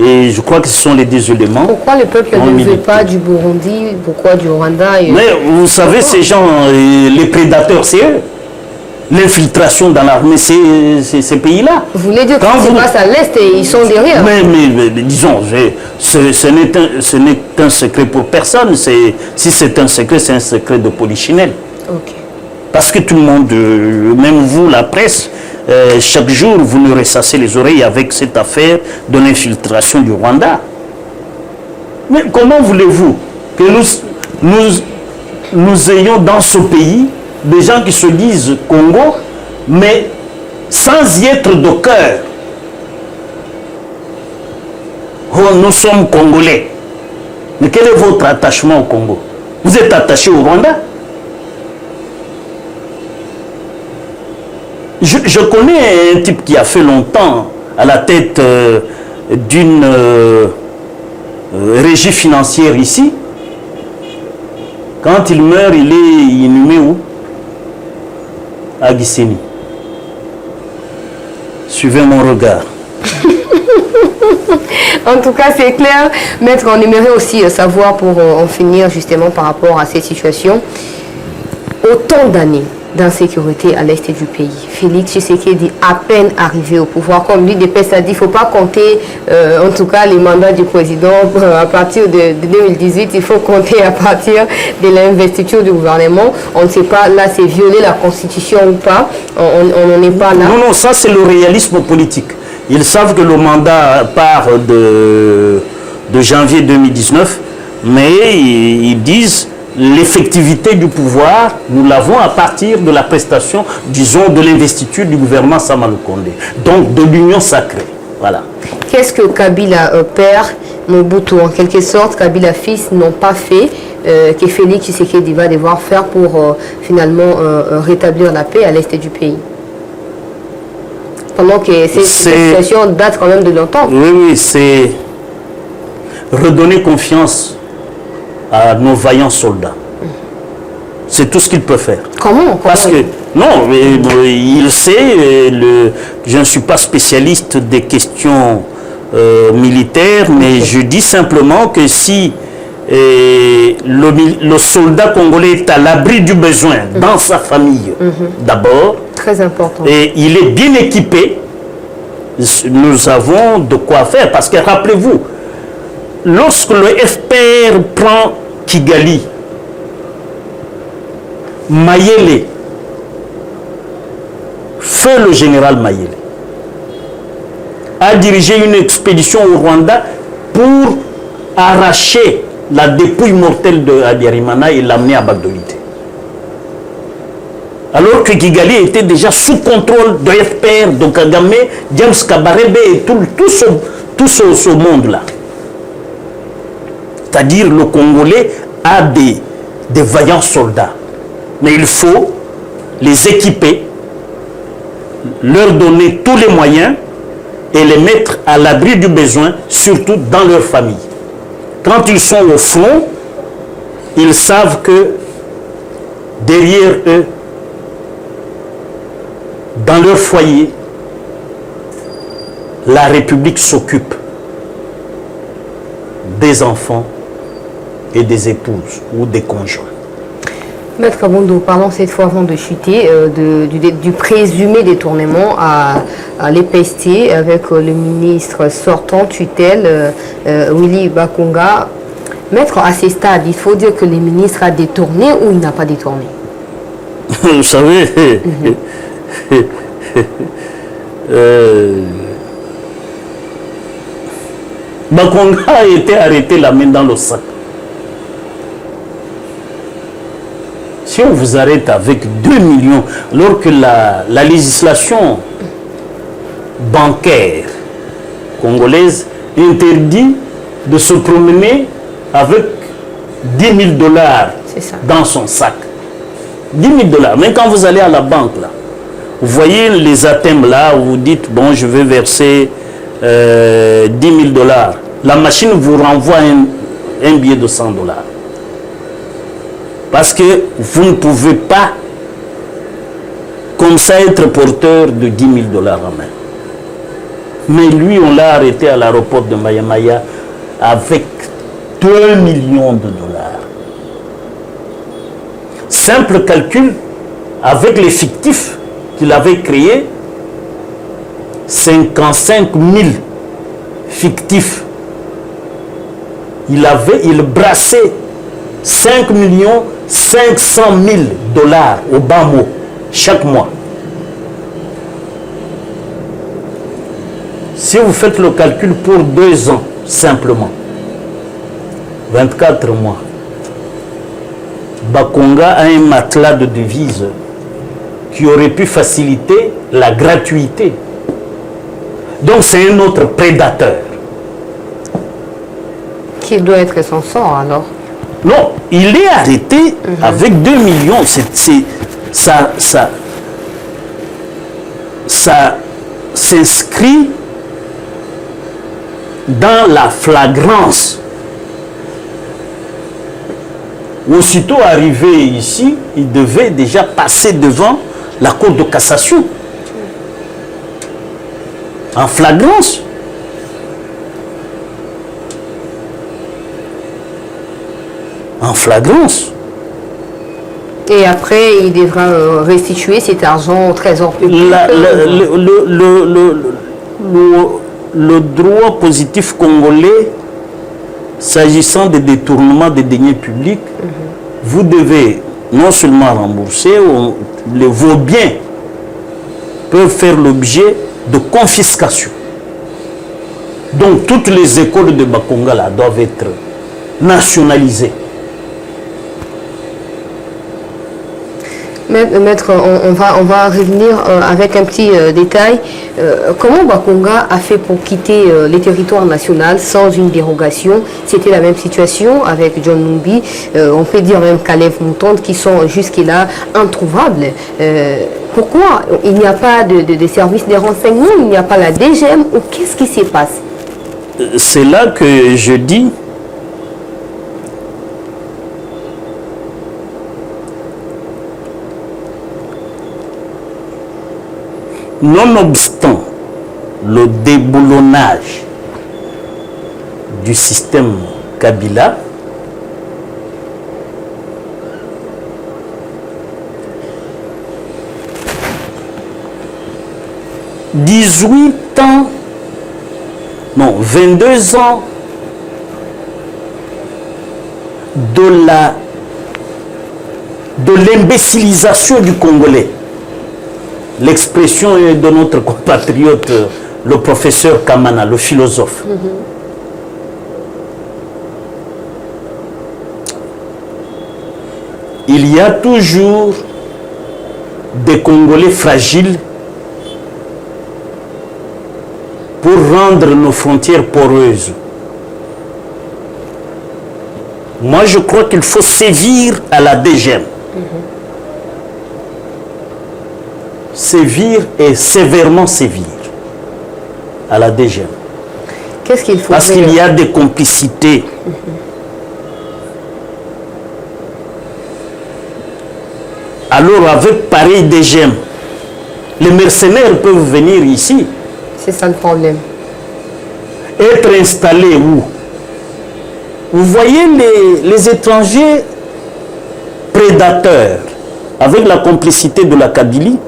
Et je crois que ce sont les deux éléments. Pourquoi le peuple ne veut pas du Burundi? Pourquoi du Rwanda? Mais vous savez, ces gens, les prédateurs, c'est eux. L'infiltration dans l'armée, c'est ces pays-là. Vous voulez dire que ça se passe à l'Est et ils sont derrière? Mais disons, ce n'est un secret pour personne. Si c'est un secret de polichinelle. Okay. Parce que tout le monde, même vous, la presse, chaque jour, vous nous ressassez les oreilles avec cette affaire de l'infiltration du Rwanda. Mais comment voulez-vous que nous ayons dans ce pays des gens qui se disent Congo, mais sans y être de cœur? Oh, nous sommes Congolais. Mais quel est votre attachement au Congo? Vous êtes attaché au Rwanda? Je connais un type qui a fait longtemps à la tête d'une régie financière ici. Quand il meurt, il est inhumé où? À Gisenyi. Suivez mon regard. En tout cas, c'est clair. Maître, on aimerait aussi savoir, pour en finir justement par rapport à cette situation, autant d'années d'insécurité à l'est du pays. Félix Tshisekedi, à peine arrivé au pouvoir, comme lui, Dépêche a dit, il ne faut pas compter, en tout cas, les mandats du président à partir de 2018, il faut compter à partir de l'investiture du gouvernement. On ne sait pas, là, c'est violer la Constitution ou pas, on n'en est pas là. Non, ça c'est le réalisme politique. Ils savent que le mandat part de janvier 2019, mais ils disent l'effectivité du pouvoir, nous l'avons à partir de la prestation, disons, de l'investiture du gouvernement Sama Lukonde. Donc, de l'union sacrée. Voilà. Qu'est-ce que Kabila perd Mobutu. En quelque sorte, Kabila fils n'ont pas fait, que Félix Tshisekedi va devoir faire pour finalement rétablir la paix à l'est du pays. Pendant que cette situation date quand même de longtemps. Oui, oui, c'est redonner confiance à nos vaillants soldats. C'est tout ce qu'il peut faire. Comment Parce que, non, il sait, je ne suis pas spécialiste des questions militaires, mais je dis simplement que si le soldat congolais est à l'abri du besoin dans sa famille, d'abord, très important, et il est bien équipé, nous avons de quoi faire. Parce que rappelez-vous, lorsque le FPR prend Kigali, Mayele, feu le général Mayele, a dirigé une expédition au Rwanda pour arracher la dépouille mortelle de Habyarimana et l'amener à Bagdolite. Alors que Kigali était déjà sous contrôle de FPR, de Kagame, James Kabarebe et tout ce monde-là. C'est-à-dire le Congolais a des vaillants soldats. Mais il faut les équiper, leur donner tous les moyens et les mettre à l'abri du besoin, surtout dans leur famille. Quand ils sont au front, ils savent que derrière eux, dans leur foyer, la République s'occupe des enfants et des épouses ou des conjoints. Maître Kabondo, parlons cette fois avant de chuter du présumé détournement à l'EPST avec le ministre sortant tutelle Willy Bakunga. Maître, à ces stades, il faut dire que le ministre a détourné ou il n'a pas détourné? Vous savez, Bakunga a été arrêté la main dans le sac. Si on vous arrête avec 2 millions, alors que la législation bancaire congolaise interdit de se promener avec 10 000 $ dans son sac. 10 000 $. Mais quand vous allez à la banque, là, vous voyez les items là, vous dites, bon, je vais verser 10 000 $. La machine vous renvoie un billet de 100 $. Parce que vous ne pouvez pas, comme ça, être porteur de 10 000 $ en main. Mais lui, on l'a arrêté à l'aéroport de Mayamaya avec 2 millions $. Simple calcul, avec les fictifs qu'il avait créés, 55 000 fictifs. Il brassait 5 500 000 $ au bas mot chaque mois. Si vous faites le calcul pour 2 ans, simplement, 24 mois, Bakunga a un matelas de devises qui aurait pu faciliter la gratuité. Donc c'est un autre prédateur. Qui doit être son sort alors? Non, il est arrêté avec 2 millions. Ça s'inscrit dans la flagrance. Aussitôt arrivé ici, il devait déjà passer devant la Cour de cassation. En flagrance. En flagrance. Et après, il devra restituer cet argent au trésor public. Le droit positif congolais, s'agissant des détournements des deniers publics, vous devez non seulement rembourser, vos biens peuvent faire l'objet de confiscation. Donc toutes les écoles de Bakunga là doivent être nationalisées. Maître, on va revenir avec un petit détail. Comment Bakonga a fait pour quitter les territoires nationaux sans une dérogation? C'était la même situation avec John Numbi. On peut dire même Caleb Moutonde qui sont jusque-là introuvables. Pourquoi il n'y a pas de service de renseignement, il n'y a pas la DGM ou qu'est-ce qui se passe? C'est là que je dis nonobstant le déboulonnage du système Kabila, « 18 ans, non, 22 ans de l'imbécilisation du Congolais. » L'expression est de notre compatriote, le professeur Kamana, le philosophe. Il y a toujours des Congolais fragiles pour rendre nos frontières poreuses. Moi, je crois qu'il faut sévir à la DGM. Sévir et sévèrement sévir à la DGM. Qu'est-ce qu'il faut? Parce qu'il y a des complicités. Alors avec pareil DGM, les mercenaires peuvent venir ici. C'est ça le problème. Être installés où? Vous voyez les étrangers prédateurs, avec la complicité de la Kabylie,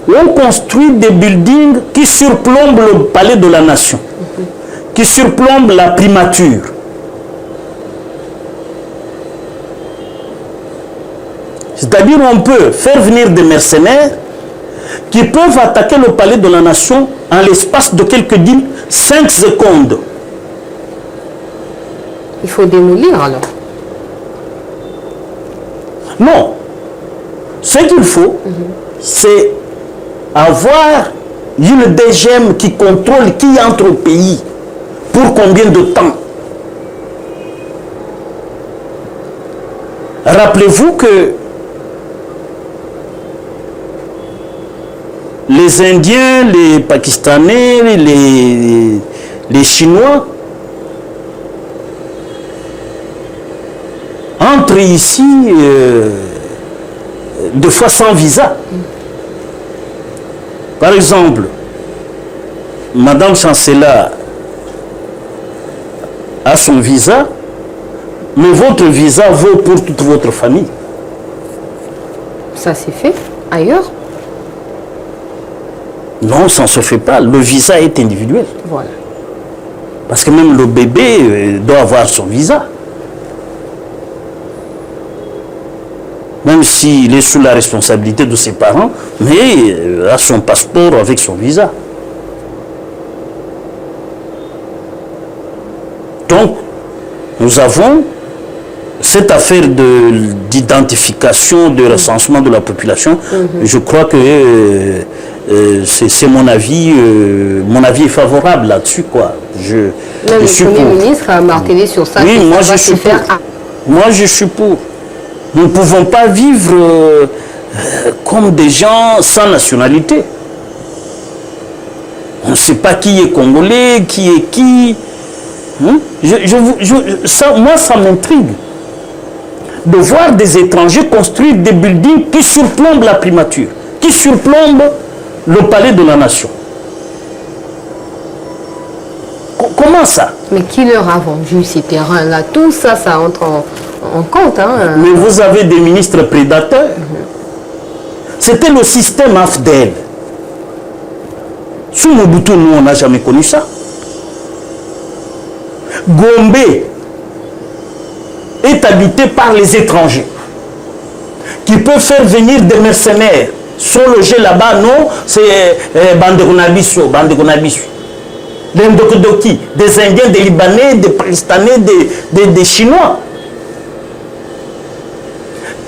on construit des buildings qui surplombent le palais de la nation, qui surplombent la primature. C'est-à-dire on peut faire venir des mercenaires qui peuvent attaquer le palais de la nation en l'espace de quelques 5 secondes. Il faut démolir alors. Non. Ce qu'il faut, c'est avoir une DGM qui contrôle qui entre au pays. Pour combien de temps? Rappelez-vous que les Indiens, les Pakistanais, les Chinois entrent ici deux fois sans visa. Par exemple, Madame Chancela a son visa, mais votre visa vaut pour toute votre famille. Ça s'est fait ailleurs? Non, ça ne se fait pas. Le visa est individuel. Voilà. Parce que même le bébé doit avoir son visa. Même s'il est sous la responsabilité de ses parents, mais a son passeport avec son visa. Donc, nous avons cette affaire d'identification, de recensement de la population. Je crois que c'est mon avis est favorable là-dessus, quoi. Le Premier ministre a martelé sur ça. Oui, moi je suis pour. Moi je suis pour. Nous ne pouvons pas vivre comme des gens sans nationalité. On ne sait pas qui est congolais, qui est qui. Moi, ça m'intrigue de voir des étrangers construire des buildings qui surplombent la primature, qui surplombent le palais de la nation. Comment ça? Mais qui leur a vendu ces terrains-là? Tout ça, ça entre en compte. Hein. Mais vous avez des ministres prédateurs. C'était le système AFDEL. Sous Mobutu, nous, on n'a jamais connu ça. Gombe est habité par les étrangers qui peuvent faire venir des mercenaires. Sont logés là-bas, non, c'est Bandegonabiso. L'Indokodoki, des Indiens, des Libanais, des Pakistanais, des Chinois.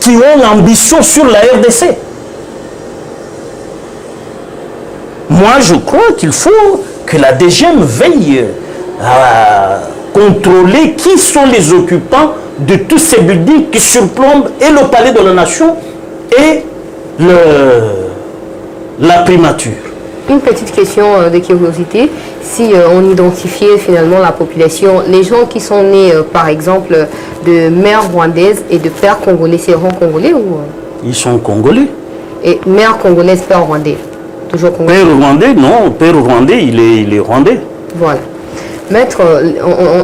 qui ont l'ambition sur la RDC. Moi, je crois qu'il faut que la DGM veille à contrôler qui sont les occupants de tous ces buildings qui surplombent et le palais de la nation et la primature. Une petite question de curiosité. Si on identifiait finalement la population, les gens qui sont nés, par exemple, de mère rwandaise et de père congolais, seront congolais ou Ils sont congolais. Et mère congolaise, père rwandais. Toujours congolais. Père rwandais, non. Père rwandais, il est rwandais. Voilà. Maître,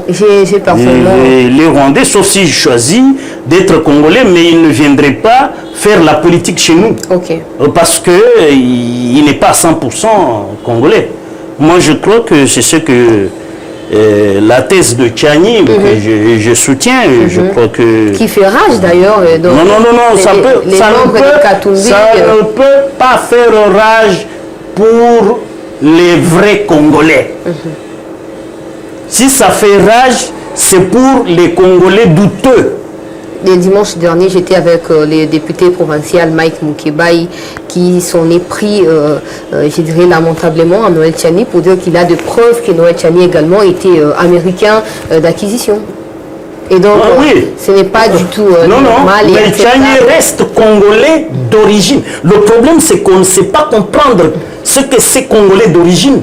j'ai personnellement... Les Rwandais, sauf s'ils choisissent d'être congolais, mais ils ne viendraient pas faire la politique chez nous. Ok. Parce qu'il n'est pas à 100% congolais. Moi, je crois que c'est ce que la thèse de Tchani, que je soutiens, je crois que... Qui fait rage d'ailleurs. Non, ça ne peut pas faire rage pour les vrais Congolais. Si ça fait rage, c'est pour les Congolais douteux. Le dimanche dernier, j'étais avec les députés provinciaux Mike Mukebai qui sont épris, je dirais, lamentablement à Noël Tchani pour dire qu'il a de preuves que Noël Tchani également était américain d'acquisition. Et donc, ce n'est pas du tout normal. Non, mais Tchani reste congolais d'origine. Le problème, c'est qu'on ne sait pas comprendre ce que c'est congolais d'origine.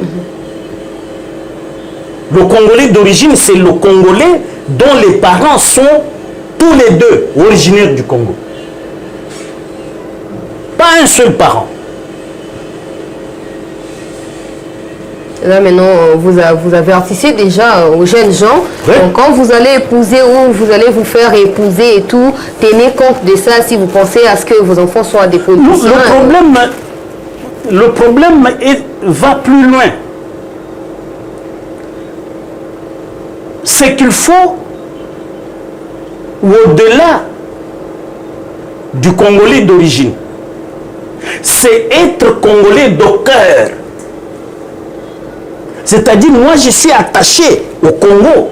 Le Congolais d'origine, c'est le Congolais dont les parents sont tous les deux originaires du Congo. Pas un seul parent. Là maintenant, vous avertissez déjà aux jeunes gens. Oui. Donc quand vous allez épouser ou vous allez vous faire épouser et tout, tenez compte de ça si vous pensez à ce que vos enfants soient des politiciens. Le problème va plus loin. C'est qu'il faut, au-delà du Congolais d'origine, c'est être Congolais de cœur. C'est-à-dire, moi, je suis attaché au Congo.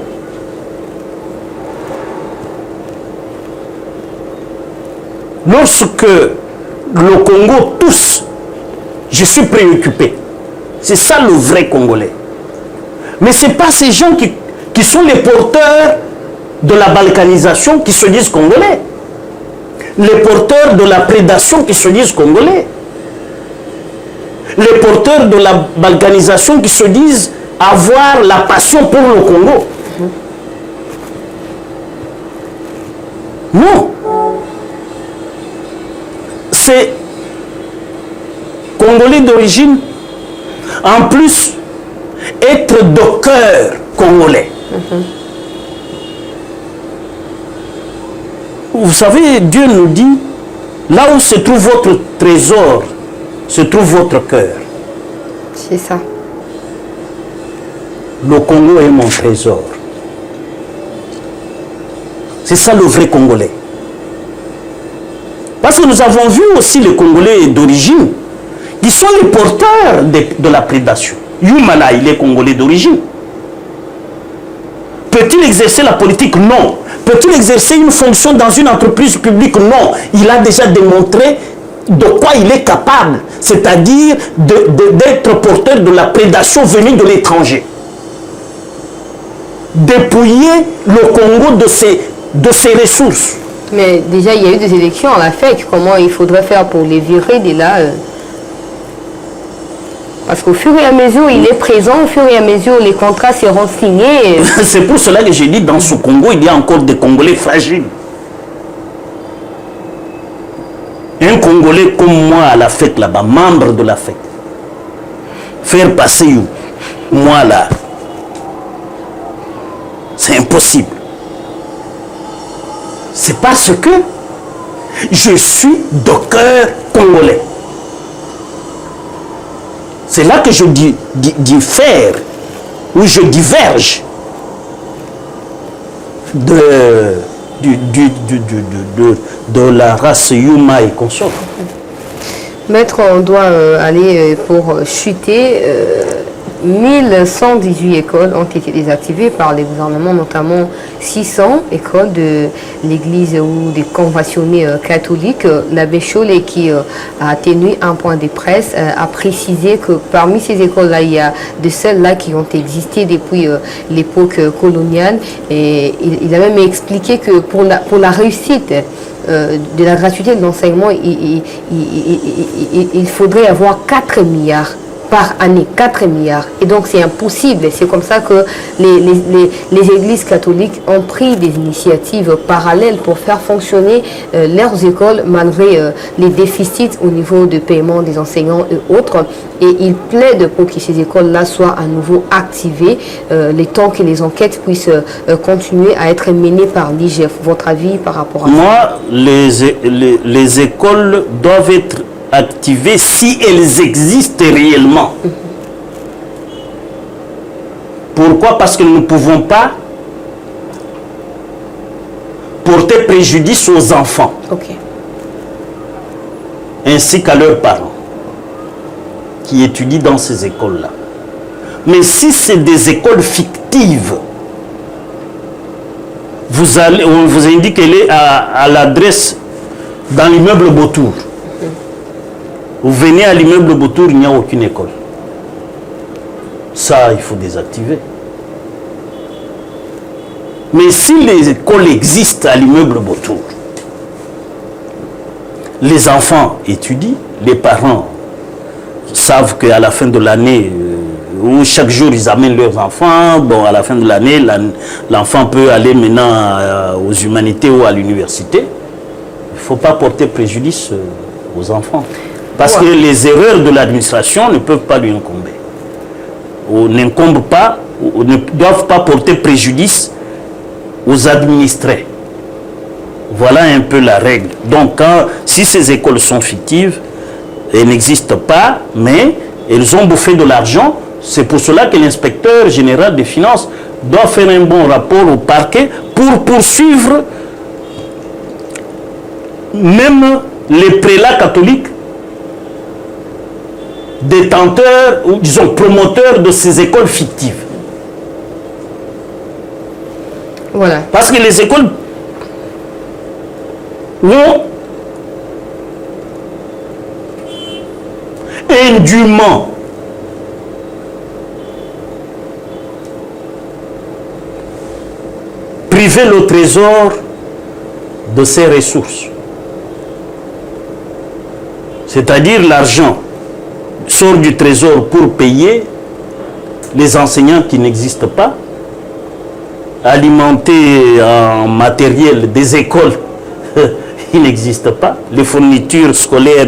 Lorsque le Congo tousse, je suis préoccupé. C'est ça le vrai Congolais. Mais ce n'est pas ces gens qui sont les porteurs de la balkanisation qui se disent congolais. Les porteurs de la prédation qui se disent congolais. Les porteurs de la balkanisation qui se disent avoir la passion pour le Congo. Non. C'est Congolais d'origine, en plus, être de cœur congolais. Vous savez, Dieu nous dit, là où se trouve votre trésor, se trouve votre cœur. C'est ça. Le Congo est mon trésor. C'est ça le vrai Congolais. Parce que nous avons vu aussi les Congolais d'origine, qui sont les porteurs de la prédation. Yumala, il est Congolais d'origine. Peut-il exercer la politique? Non. Peut-il exercer une fonction dans une entreprise publique? Non. Il a déjà démontré de quoi il est capable, c'est-à-dire d'être porteur de la prédation venue de l'étranger. Dépouiller le Congo de ses ressources. Mais déjà, il y a eu des élections à la FEC. Comment il faudrait faire pour les virer de là Parce qu'au fur et à mesure, il est présent, au fur et à mesure, les contrats seront signés. C'est pour cela que j'ai dit, dans ce Congo, il y a encore des Congolais fragiles. Un Congolais comme moi à la FEC là-bas, membre de la FEC, faire passer moi là, c'est impossible. C'est parce que je suis de cœur congolais. C'est là que je diffère, ou je diverge de la race Yuma et consort. Maître, on doit aller pour chuter. 1118 écoles ont été désactivées par le gouvernement, notamment 600 écoles de l'église ou des conventionnés catholiques. L'abbé Chollet, qui a tenu un point de presse, a précisé que parmi ces écoles-là, il y a de celles-là qui ont existé depuis l'époque coloniale. Et il a même expliqué que pour la réussite de la gratuité de l'enseignement, il faudrait avoir 4 milliards par année, 4 milliards. Et donc c'est impossible. C'est comme ça que les églises catholiques ont pris des initiatives parallèles pour faire fonctionner leurs écoles malgré les déficits au niveau de paiement des enseignants et autres. Et ils plaident pour que ces écoles-là soient à nouveau activées, le temps que les enquêtes puissent continuer à être menées par l'IGF. Votre avis par rapport à ça? Moi, les écoles doivent être activées si elles existent réellement. Pourquoi? Parce que nous ne pouvons pas porter préjudice aux enfants, ainsi qu'à leurs parents qui étudient dans ces écoles-là. Mais si c'est des écoles fictives, on vous indique qu'elle est à l'adresse dans l'immeuble Beautour. Vous venez à l'immeuble Beautour, il n'y a aucune école. Ça, il faut désactiver. Mais si les écoles existent à l'immeuble Beautour, les enfants étudient, les parents savent qu'à la fin de l'année, où chaque jour ils amènent leurs enfants, bon, à la fin de l'année, l'enfant peut aller maintenant aux humanités ou à l'université. Il ne faut pas porter préjudice aux enfants. Parce que les erreurs de l'administration ne peuvent pas lui incomber. Ou n'incombent pas, ou ne doivent pas porter préjudice aux administrés. Voilà un peu la règle. Donc, si ces écoles sont fictives, elles n'existent pas, mais elles ont bouffé de l'argent. C'est pour cela que l'inspecteur général des finances doit faire un bon rapport au parquet pour poursuivre même les prélats catholiques détenteurs ou disons promoteurs de ces écoles fictives. Voilà. Parce que les écoles ont indûment privé le trésor de ses ressources. C'est-à-dire l'argent sort du trésor pour payer les enseignants qui n'existent pas, alimenter en matériel des écoles qui n'existent pas, les fournitures scolaires,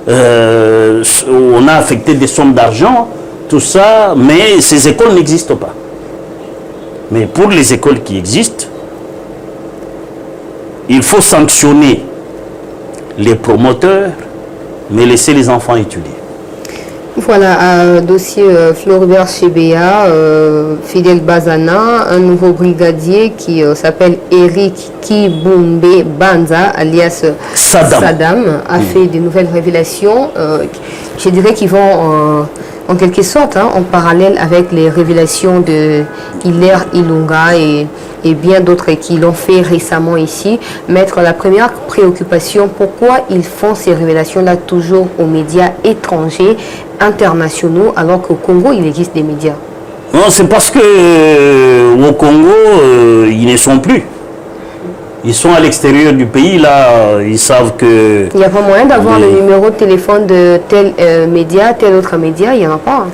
on a affecté des sommes d'argent, tout ça, mais ces écoles n'existent pas. Mais pour les écoles qui existent, il faut sanctionner les promoteurs, mais laisser les enfants étudier. Voilà, un dossier Floribert Chebea, Fidel Bazana, un nouveau brigadier qui s'appelle Eric Kibumbe Banza, alias Saddam, a fait de nouvelles révélations. Je dirais qu'ils vont en quelque sorte en parallèle avec les révélations de Hilaire Ilunga et bien d'autres qui l'ont fait récemment ici. Mettre la première préoccupation, pourquoi ils font ces révélations-là toujours aux médias étrangers, internationaux, alors qu'au Congo, il existe des médias? Non, c'est parce que au Congo, ils ne sont plus. Ils sont à l'extérieur du pays, là, ils savent que... Il n'y a pas moyen d'avoir le numéro de téléphone de tel média, tel autre média, il n'y en a pas.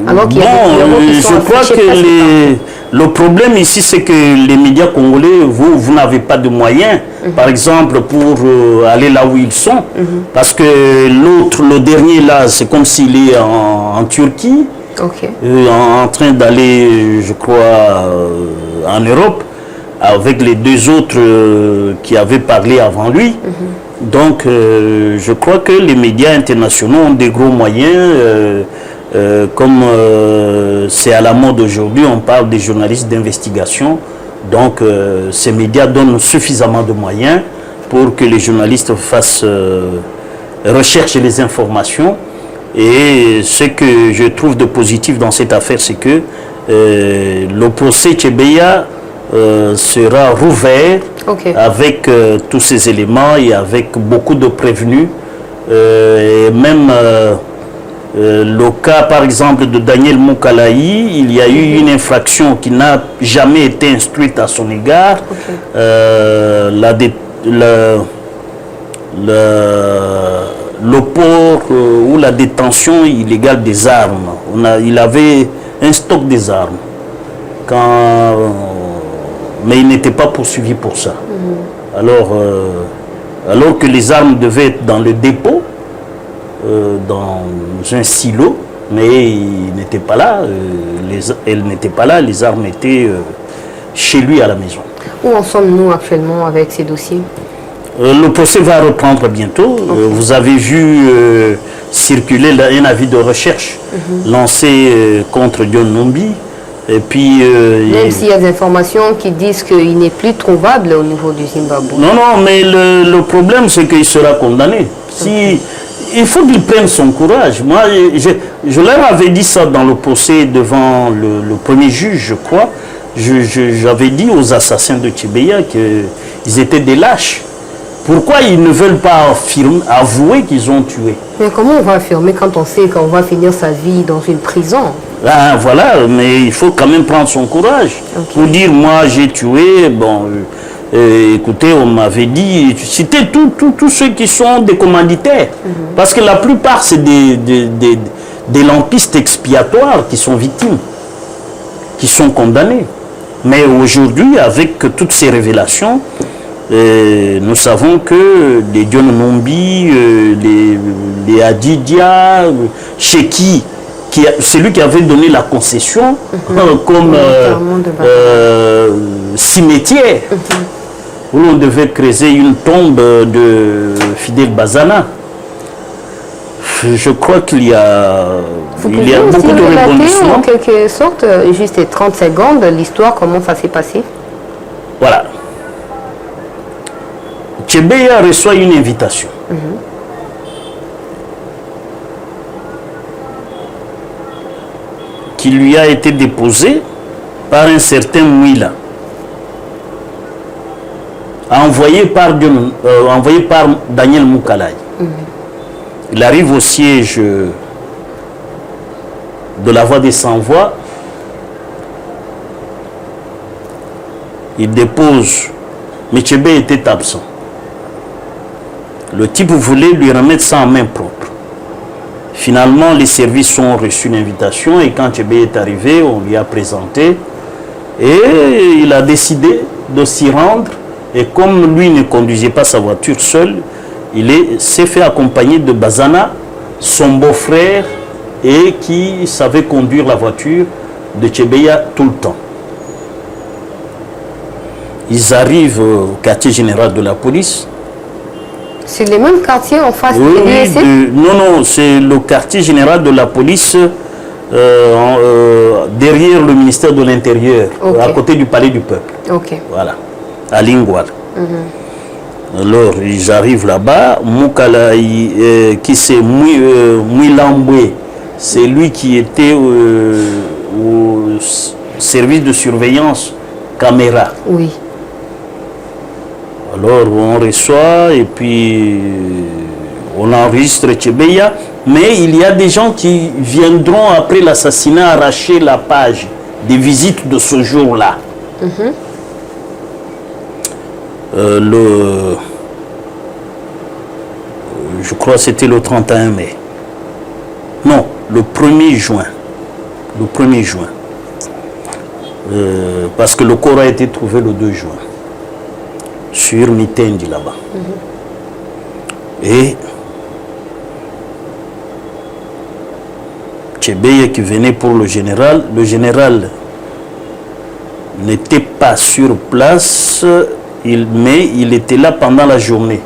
Alors qu'il y a je crois que le problème ici, c'est que les médias congolais, vous n'avez pas de moyens, par exemple, pour aller là où ils sont. Parce que le dernier là, c'est comme s'il est en Turquie, en train d'aller, je crois, en Europe, avec les deux autres qui avaient parlé avant lui. Donc, je crois que les médias internationaux ont des gros moyens. Comme c'est à la mode aujourd'hui, on parle des journalistes d'investigation. Donc, ces médias donnent suffisamment de moyens pour que les journalistes fassent recherche les informations Et ce que je trouve de positif dans cette affaire, c'est que le procès Tchebeya sera rouvert avec tous ces éléments et avec beaucoup de prévenus. Et même le cas, par exemple, de Daniel Moukalaï, il y a eu une infraction qui n'a jamais été instruite à son égard. Le port ou la détention illégale des armes. Il avait un stock des armes. Mais il n'était pas poursuivi pour ça. Alors que les armes devaient être dans le dépôt, dans un silo, mais il n'était pas là. Elle n'était pas là, les armes étaient chez lui à la maison. Où en sommes-nous actuellement avec ces dossiers? Le procès va reprendre bientôt. Vous avez vu circuler un avis de recherche lancé contre John Numbi. Et puis, même s'il y a des informations qui disent qu'il n'est plus trouvable au niveau du Zimbabwe. Non, mais le problème, c'est qu'il sera condamné. Il faut qu'il prenne son courage. Moi, je leur avais dit ça dans le procès devant le premier juge, je crois. J'avais dit aux assassins de Tchebeya qu'ils étaient des lâches. Pourquoi ils ne veulent pas avouer qu'ils ont tué? Mais comment on va affirmer quand on sait qu'on va finir sa vie dans une prison? Ah, voilà, mais il faut quand même prendre son courage. Pour dire, moi j'ai tué, bon, écoutez, on m'avait dit, c'était tous ceux qui sont des commanditaires. Parce que la plupart, c'est des lampistes expiatoires qui sont victimes, qui sont condamnés. Mais aujourd'hui, avec toutes ces révélations, nous savons que les John Numbi, les Adidia, Cheki, celui qui avait donné la concession comme cimetière, où l'on devait creuser une tombe de Fidel Bazana. Je crois qu'il y a, beaucoup de rebondissements. En quelque sorte, juste 30 secondes, l'histoire, comment ça s'est passé? Voilà. Tchebeya reçoit une invitation. Qui lui a été déposée par un certain Mouila, envoyé par Daniel Moukalaï. Il arrive au siège de la Voix des Sans-Voix. Il dépose, mais Tchebeya était absent. Le type voulait lui remettre ça en main propre. Finalement, les services ont reçu l'invitation et quand Tchebeya est arrivé, on lui a présenté et il a décidé de s'y rendre. Et comme lui ne conduisait pas sa voiture seul, il s'est fait accompagner de Bazana, son beau-frère, et qui savait conduire la voiture de Tchebeya tout le temps. Ils arrivent au quartier général de la police. C'est les mêmes quartiers en face de l'USC? Non, c'est le quartier général de la police derrière le ministère de l'Intérieur, à côté du palais du peuple. Voilà, à Lingwar. Alors, ils arrivent là-bas. Moukalaï, qui c'est Mouilamboué, c'est lui qui était au service de surveillance caméra. Oui. Alors on reçoit et puis on enregistre Tchebeya, mais il y a des gens qui viendront après l'assassinat arracher la page des visites de ce jour-là. Je crois que c'était le 31 mai. Non, le 1er juin. Le 1er juin. Parce que le corps a été trouvé le 2 juin. Sur Mitendi là-bas. Et Tchebeya qui venait pour le général n'était pas sur place, mais il était là pendant la journée.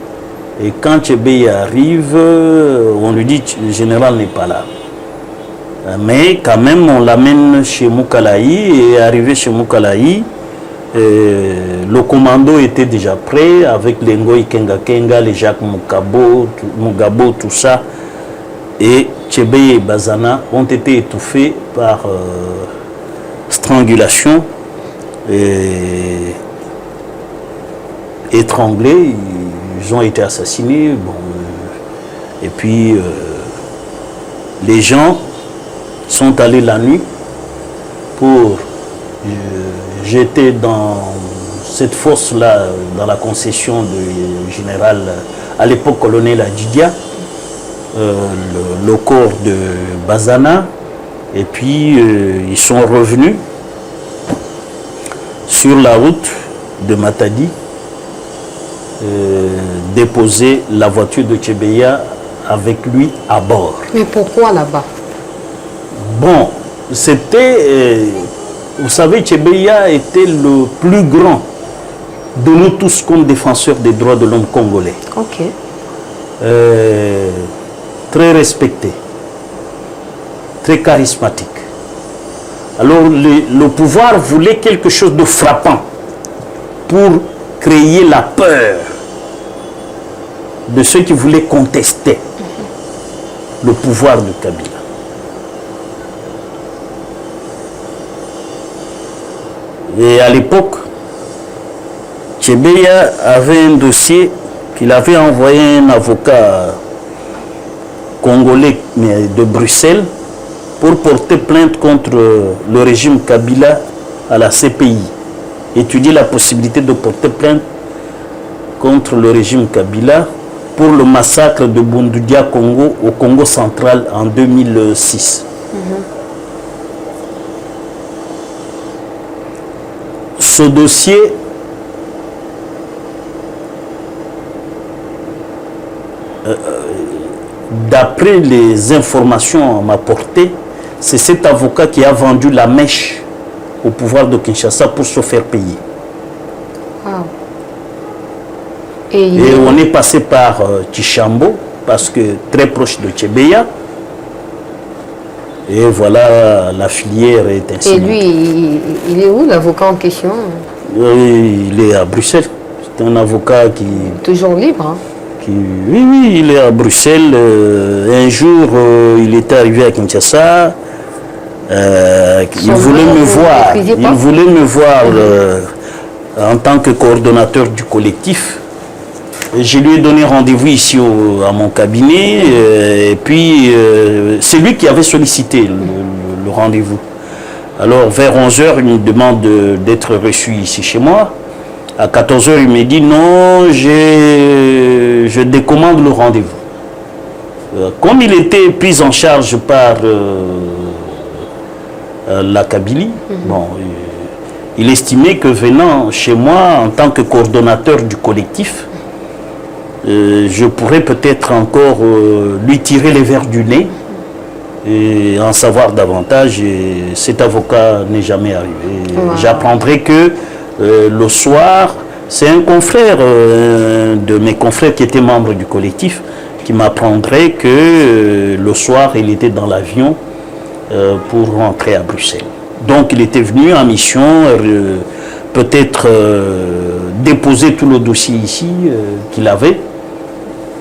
Et quand Tchebeya arrive, on lui dit le général n'est pas là. Mais quand même, on l'amène chez Moukalaï et arrivé chez Moukalaï, le commando était déjà prêt avec les Ngoï Kenga, les Jacques Mugabo, tout ça. Et Tchébé et Bazana ont été étouffés par strangulation et étranglés. Ils ont été assassinés. Bon, et puis les gens sont allés la nuit pour jeter dans cette fosse-là, dans la concession du général, à l'époque colonel Adjidia, le corps de Bazana. Et puis ils sont revenus sur la route de Matadi, déposer la voiture de Tchébeya avec lui à bord. Mais pourquoi là-bas? Bon, c'était, vous savez, Tchébeya était le plus grand de nous tous comme défenseurs des droits de l'homme congolais. Ok. Très respecté, très charismatique. Alors le pouvoir voulait quelque chose de frappant pour créer la peur de ceux qui voulaient contester le pouvoir de Kabila. Et à l'époque, Tchébeya avait un dossier qu'il avait envoyé à un avocat congolais mais de Bruxelles pour porter plainte contre le régime Kabila à la CPI. Étudier la possibilité de porter plainte contre le régime Kabila pour le massacre de Bundoudia Congo au Congo central en 2006. Ce dossier d'après les informations m'apportées, c'est cet avocat qui a vendu la mèche au pouvoir de Kinshasa pour se faire payer. Wow. Et on est passé par Tichambo, parce que très proche de Tchébeya. Et voilà, la filière est ainsi. Et lui, il est où l'avocat en question? Il est à Bruxelles. C'est un avocat qui... Toujours libre, hein? Oui, il est à Bruxelles. Un jour, il était arrivé à Kinshasa. Il voulait me voir. Il voulait me voir en tant que coordonnateur du collectif. Et je lui ai donné rendez-vous ici à mon cabinet. Et puis, c'est lui qui avait sollicité le rendez-vous. Alors, vers 11h, il me demande d'être reçu ici chez moi. À 14h, il me dit non, je décommande le rendez-vous. Comme il était pris en charge par la Kabylie, bon, il estimait que venant chez moi en tant que coordonnateur du collectif, je pourrais peut-être encore lui tirer les verres du nez et en savoir davantage. Et cet avocat n'est jamais arrivé. Wow. J'apprendrai que le soir, c'est un confrère de mes confrères qui était membre du collectif qui m'apprendrait que le soir, il était dans l'avion pour rentrer à Bruxelles. Donc, il était venu en mission, peut-être déposer tout le dossier ici qu'il avait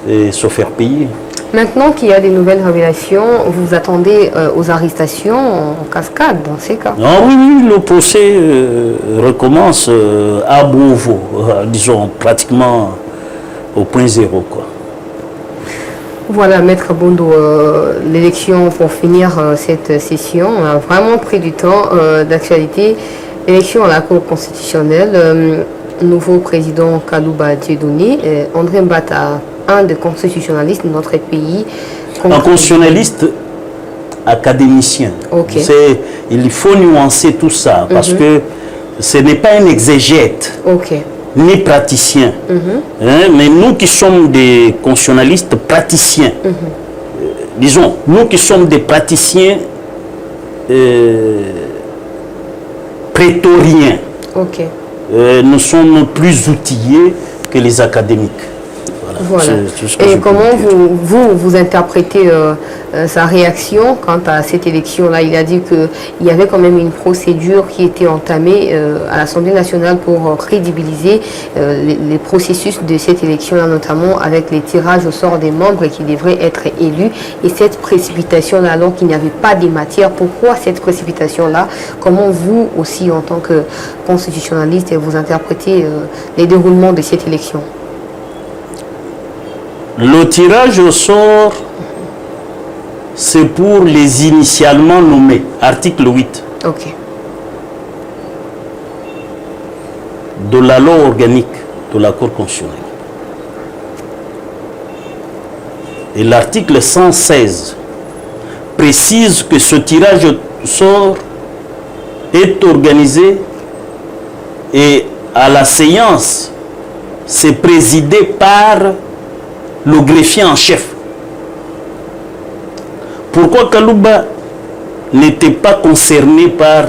et se faire payer. Maintenant qu'il y a des nouvelles révélations, vous attendez aux arrestations en cascade dans ces cas? Non, oui, le procès recommence à Beauvau, disons pratiquement au point zéro, quoi. Voilà, Maître Bondo, l'élection, pour finir cette session, a vraiment pris du temps d'actualité. L'élection à la Cour constitutionnelle, nouveau président Kalouba Dieudonné, André Mbata, un des constitutionnalistes de notre pays. Un constitutionnaliste académicien. Okay. Il faut nuancer tout ça, parce que ce n'est pas un exégète. Okay. Ni praticien. Hein, mais nous qui sommes des constitutionnalistes praticiens, disons, nous qui sommes des praticiens prétoriens, okay. Nous sommes plus outillés que les académiques. Voilà. Voilà. Et comment vous interprétez sa réaction quant à cette élection-là? Il a dit qu'il y avait quand même une procédure qui était entamée à l'Assemblée nationale pour crédibiliser les processus de cette élection-là, notamment avec les tirages au sort des membres qui devraient être élus. Et cette précipitation-là, alors qu'il n'y avait pas des matières, pourquoi cette précipitation-là? Comment vous aussi, en tant que constitutionnaliste, vous interprétez les déroulements de cette élection? Le tirage au sort, c'est pour les initialement nommés, article 8 de la loi organique de la Cour constitutionnelle. Et l'article 116 précise que ce tirage au sort est organisé et à la séance, c'est présidé par le greffier en chef. Pourquoi Kalouba n'était pas concerné par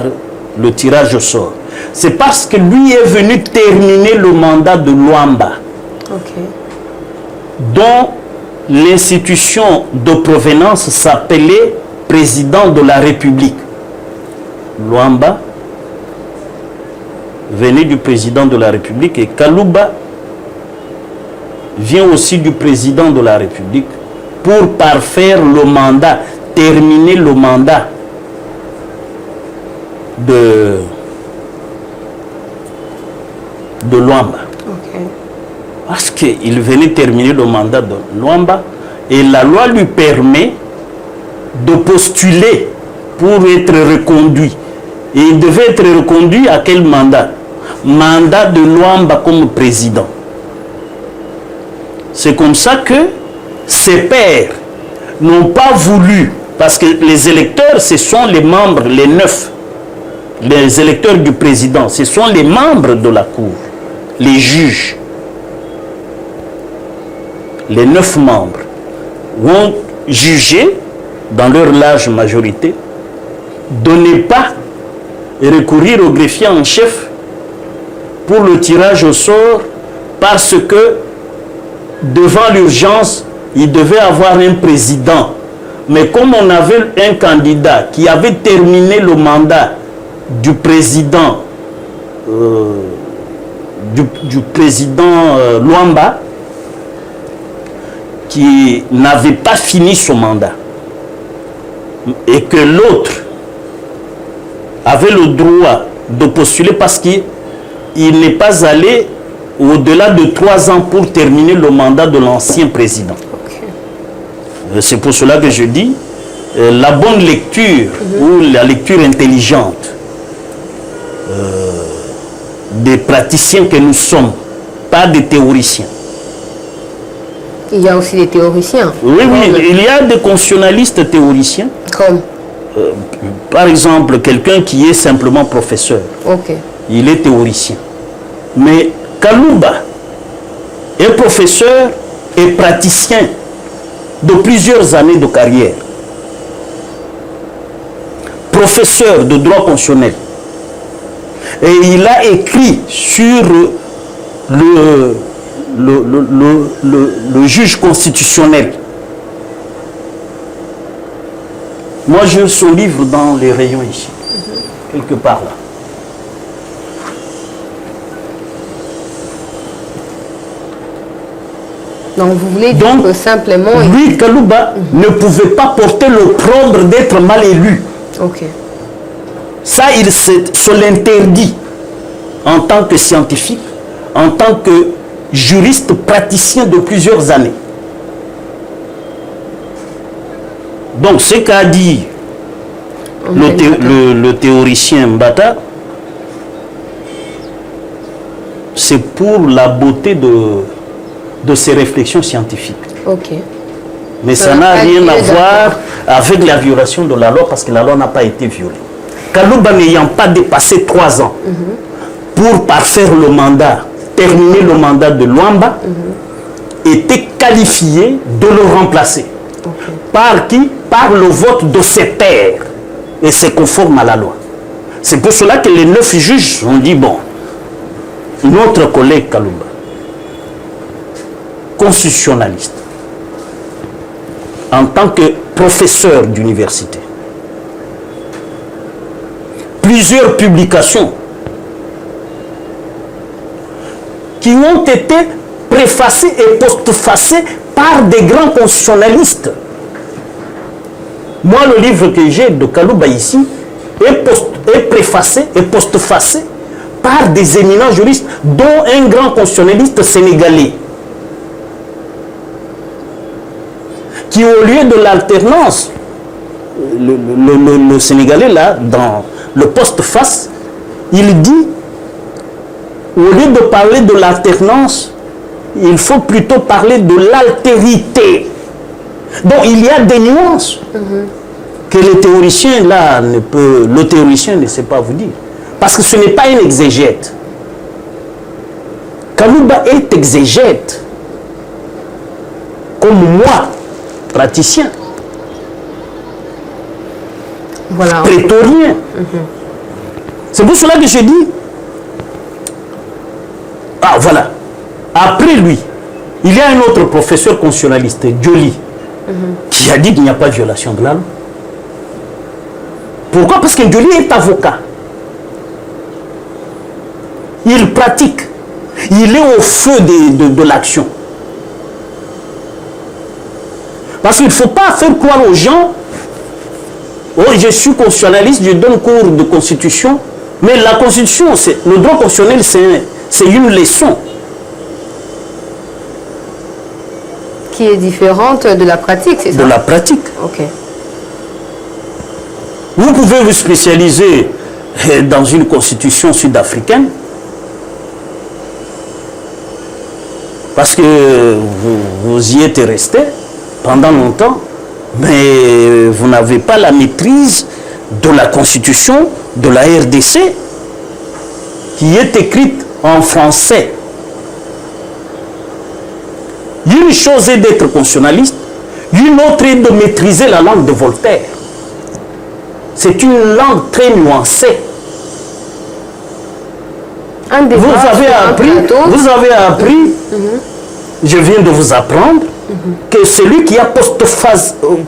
le tirage au sort? C'est parce que lui est venu terminer le mandat de Luamba, dont l'institution de provenance s'appelait président de la République. Luamba venait du président de la République et Kalouba vient aussi du président de la République pour parfaire le mandat, terminer le mandat de Luamba. Parce qu'il venait terminer le mandat de Luamba et la loi lui permet de postuler pour être reconduit. Et il devait être reconduit à quel mandat? Mandat de Luamba comme président. C'est comme ça que ses pairs n'ont pas voulu, parce que les électeurs, ce sont les membres, les 9, les électeurs du président, ce sont les membres de la Cour, les juges. Les 9 membres ont jugé, dans leur large majorité, de ne pas recourir au greffier en chef pour le tirage au sort parce que devant l'urgence, il devait avoir un président. Mais comme on avait un candidat qui avait terminé le mandat du président Luamba, qui n'avait pas fini son mandat, et que l'autre avait le droit de postuler parce qu'il n'est pas allé au-delà de 3 ans pour terminer le mandat de l'ancien président. C'est pour cela que je dis la bonne lecture ou la lecture intelligente des praticiens que nous sommes, pas des théoriciens. Il y a aussi des théoriciens. Oui, il y a des constitutionnalistes théoriciens. Comme par exemple, quelqu'un qui est simplement professeur. Il est théoricien. Mais Kalouba est professeur et praticien de plusieurs années de carrière. Professeur de droit constitutionnel. Et il a écrit sur le juge constitutionnel. Moi, j'ai son livre dans les rayons ici, quelque part là. Donc, vous voulez dire que simplement... Lui, Kalouba, ne pouvait pas porter l'opprobre d'être mal élu. Ça, il se l'interdit en tant que scientifique, en tant que juriste praticien de plusieurs années. Donc, ce qu'a dit le théoricien Mbata, c'est pour la beauté de ses réflexions scientifiques. Mais ça n'a rien à voir avec la violation de la loi, parce que la loi n'a pas été violée. Kalouba n'ayant pas dépassé 3 ans pour parfaire le mandat, terminer le mandat de Luamba, était qualifié de le remplacer. Par qui? Par le vote de ses pairs. Et c'est conforme à la loi. C'est pour cela que les 9 juges ont dit, bon, notre collègue Kalouba constitutionnaliste, en tant que professeur d'université, plusieurs publications qui ont été préfacées et postfacées par des grands constitutionnalistes. Moi, le livre que j'ai de Kalouba ici est préfacé et postfacé par des éminents juristes, dont un grand constitutionnaliste sénégalais, qui au lieu de l'alternance, le Sénégalais là, dans le postface, il dit, au lieu de parler de l'alternance, il faut plutôt parler de l'altérité. Donc il y a des nuances que le théoricien là le théoricien ne sait pas vous dire. Parce que ce n'est pas une exégète. Kalouba est exégète. Comme moi, praticien. Voilà. Prétorien. C'est pour cela que je dis. Ah voilà. Après lui, il y a un autre professeur constitutionnaliste, Joly, qui a dit qu'il n'y a pas de violation de la loi. Pourquoi? Parce que Joly est avocat. Il pratique. Il est au feu de l'action. Parce qu'il ne faut pas faire croire aux gens, oh, je suis constitutionnaliste, je donne cours de constitution, mais la constitution, le droit constitutionnel, c'est une leçon. Qui est différente de la pratique, c'est ça? De la pratique. Ok. Vous pouvez vous spécialiser dans une constitution sud-africaine parce que vous y êtes resté pendant longtemps, mais vous n'avez pas la maîtrise de la constitution de la RDC qui est écrite en français. Une chose est d'être constitutionnaliste, une autre est de maîtriser la langue de Voltaire. C'est une langue très nuancée. Vous avez appris, je viens de vous apprendre, que celui qui a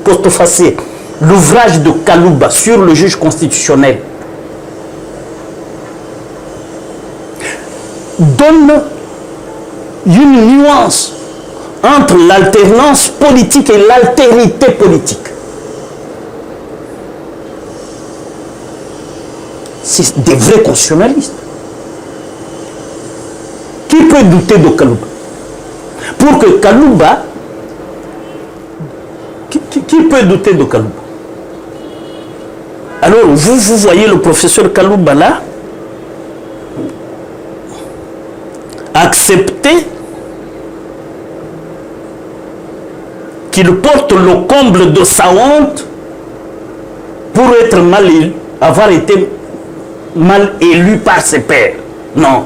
postfacé l'ouvrage de Kalouba sur le juge constitutionnel donne une nuance entre l'alternance politique et l'altérité politique. C'est des vrais constitutionnalistes. Qui peut douter de Kalouba? Pour que Kalouba... Qui peut douter de Kalouba? Alors, vous voyez le professeur Kalouba là, accepter qu'il porte le comble de sa honte pour être avoir été mal élu par ses pairs. Non.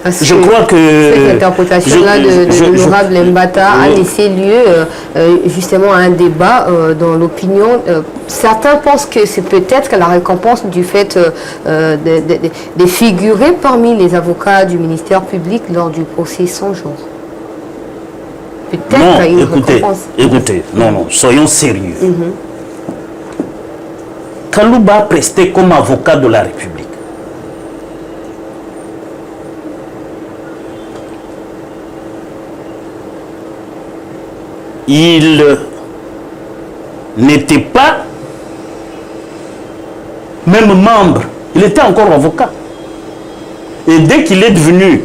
Parce je crois que cette interprétation-là de l'honorable Mbata a laissé lieu justement à un débat dans l'opinion. Certains pensent que c'est peut-être la récompense du fait de figurer parmi les avocats du ministère public lors du procès 100 jours. Peut-être une récompense. Écoutez, non, soyons sérieux. Kalouba prestait comme avocat de la République. Il n'était pas même membre, il était encore avocat. Et dès qu'il est devenu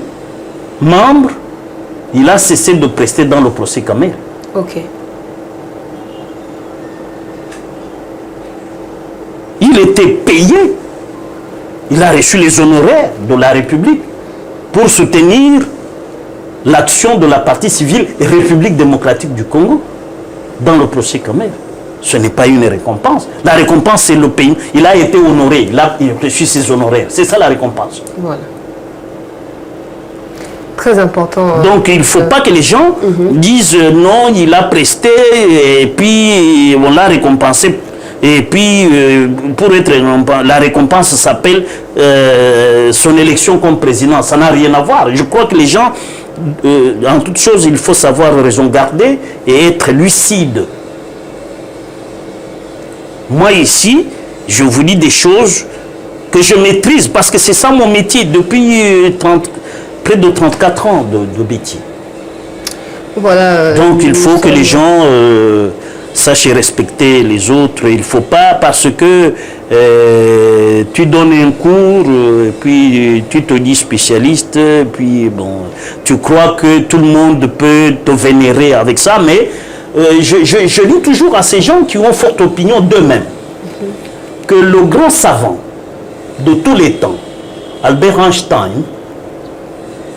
membre, il a cessé de prester dans le procès Kamer. Ok. Il était payé. Il a reçu les honoraires de la République pour soutenir l'action de la partie civile République démocratique du Congo dans le procès Kamer. Ce n'est pas une récompense. La récompense, c'est le pays. Il a été honoré, il a reçu ses honoraires. C'est ça la récompense. Voilà. Très important. Donc il ne faut pas que les gens disent non, il a presté et puis on l'a récompensé. Et puis, pour être la récompense s'appelle son élection comme président. Ça n'a rien à voir. Je crois que les gens en toute chose, il faut savoir raison garder et être lucide. Moi ici, je vous dis des choses que je maîtrise parce que c'est ça mon métier depuis près de 34 ans de métier. Voilà, donc il faut que les gens sachent respecter les autres. Il ne faut pas parce que tu donnes un cours, puis tu te dis spécialiste, puis bon, tu crois que tout le monde peut te vénérer avec ça, mais je dis toujours à ces gens qui ont forte opinion d'eux-mêmes que le grand savant de tous les temps, Albert Einstein,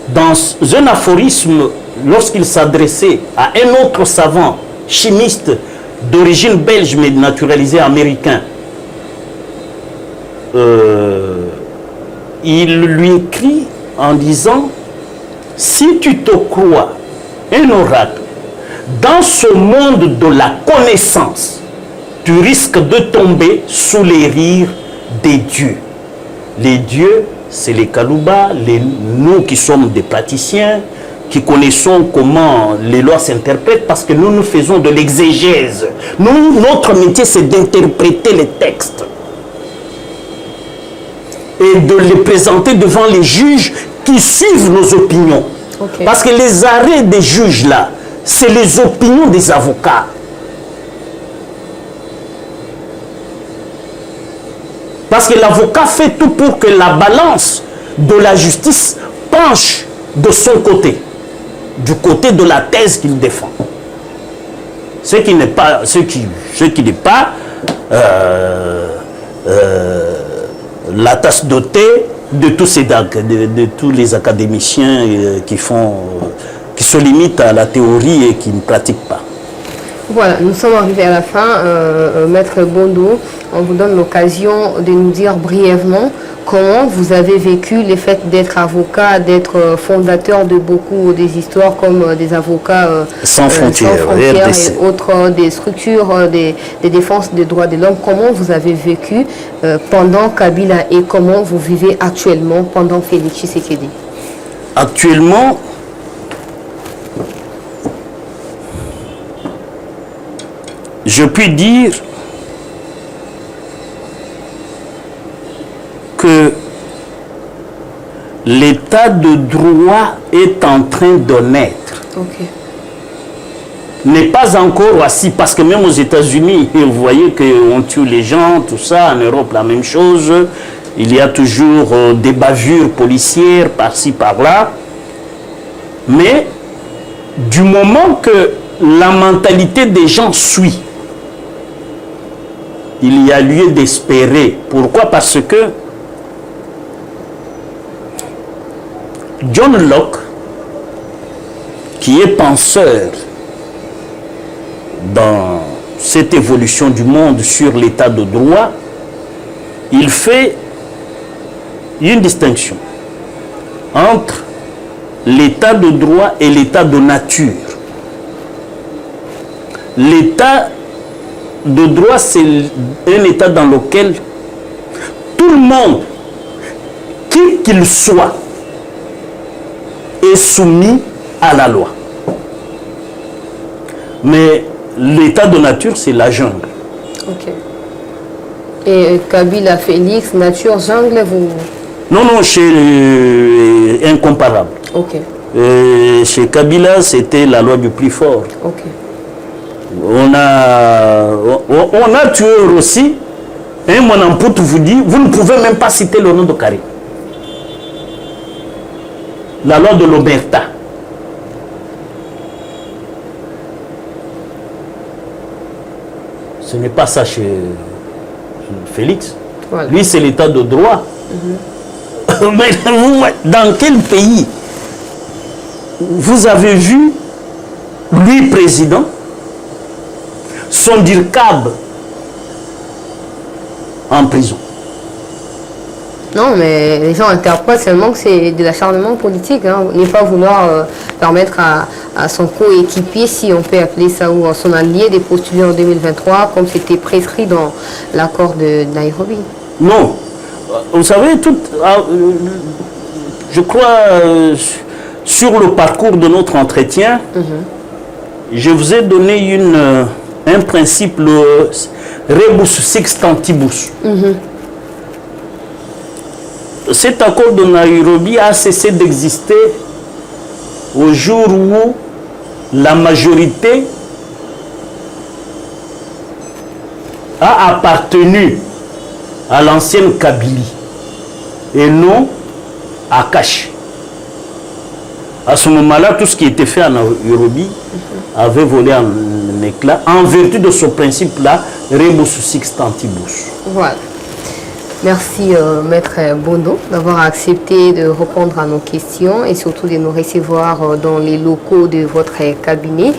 dans un aphorisme, lorsqu'il s'adressait à un autre savant chimiste d'origine belge mais naturalisé américain, il lui écrit en disant: si tu te crois un oracle dans ce monde de la connaissance, tu risques de tomber sous les rires des dieux. Les dieux, c'est les Kalouba, nous qui sommes des praticiens, qui connaissons comment les lois s'interprètent, parce que nous faisons de l'exégèse. Notre métier, c'est d'interpréter les textes et de les présenter devant les juges qui suivent nos opinions. Okay. Parce que les arrêts des juges, là, c'est les opinions des avocats. Parce que l'avocat fait tout pour que la balance de la justice penche de son côté, du côté de la thèse qu'il défend. Ce qui n'est pas, la tasse de thé de tous les académiciens qui se limitent à la théorie et qui ne pratiquent pas. Voilà, nous sommes arrivés à la fin. Maître Bondo, on vous donne l'occasion de nous dire brièvement comment vous avez vécu le fait d'être avocat, d'être fondateur de beaucoup des histoires comme des avocats sans frontières et autres des structures des défenses des droits de l'homme. Comment vous avez vécu pendant Kabila et comment vous vivez actuellement pendant Félix Tshisekedi? Actuellement, je puis dire que l'état de droit est en train de naître. Okay. N'est pas encore assis, parce que même aux États-Unis, vous voyez qu'on tue les gens, tout ça, en Europe la même chose, il y a toujours des bavures policières par-ci, par-là, mais du moment que la mentalité des gens suit, il y a lieu d'espérer. Pourquoi? Parce que John Locke, qui est penseur dans cette évolution du monde sur l'état de droit, il fait une distinction entre l'état de droit et l'état de nature. L'état de droit, c'est un état dans lequel tout le monde, qui qu'il soit, est soumis à la loi. Mais l'état de nature, c'est la jungle. Ok. Et Kabila, Félix, nature, jungle, vous... Non, c'est incomparable. Ok. Chez Kabila, c'était la loi du plus fort. Ok. On a tué aussi. Et mon empoute vous dit, vous ne pouvez même pas citer le nom de Karim. La loi de l'Omerta. Ce n'est pas ça chez Félix. Voilà. Lui, c'est l'état de droit. Mais dans quel pays vous avez vu, lui, président, son DIRCAB en prison? Non, mais les gens interprètent seulement que c'est de l'acharnement politique. Ne pas vouloir permettre à son coéquipier, si on peut appeler ça, ou à son allié, de postuler en 2023, comme c'était prescrit dans l'accord de Nairobi. Non. Vous savez, je crois, sur le parcours de notre entretien, je vous ai donné un principe, le rebus sextantibus. Cet accord de Nairobi a cessé d'exister au jour où la majorité a appartenu à l'ancienne Kabylie et non à Kash. À ce moment-là, tout ce qui était fait en Nairobi avait volé en éclat en vertu de ce principe-là, rebus sextantibus. Voilà. Merci Maître Bondo d'avoir accepté de répondre à nos questions et surtout de nous recevoir dans les locaux de votre cabinet.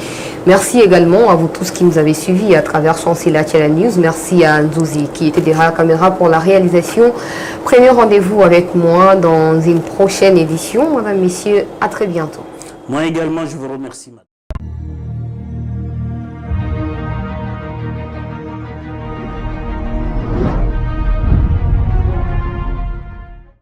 Merci également à vous tous qui nous avez suivis à travers Chancela Tchela News. Merci à Nzouzi qui était derrière la caméra pour la réalisation. Prenez rendez-vous avec moi dans une prochaine édition. Madame, Messieurs, à très bientôt. Moi également, je vous remercie.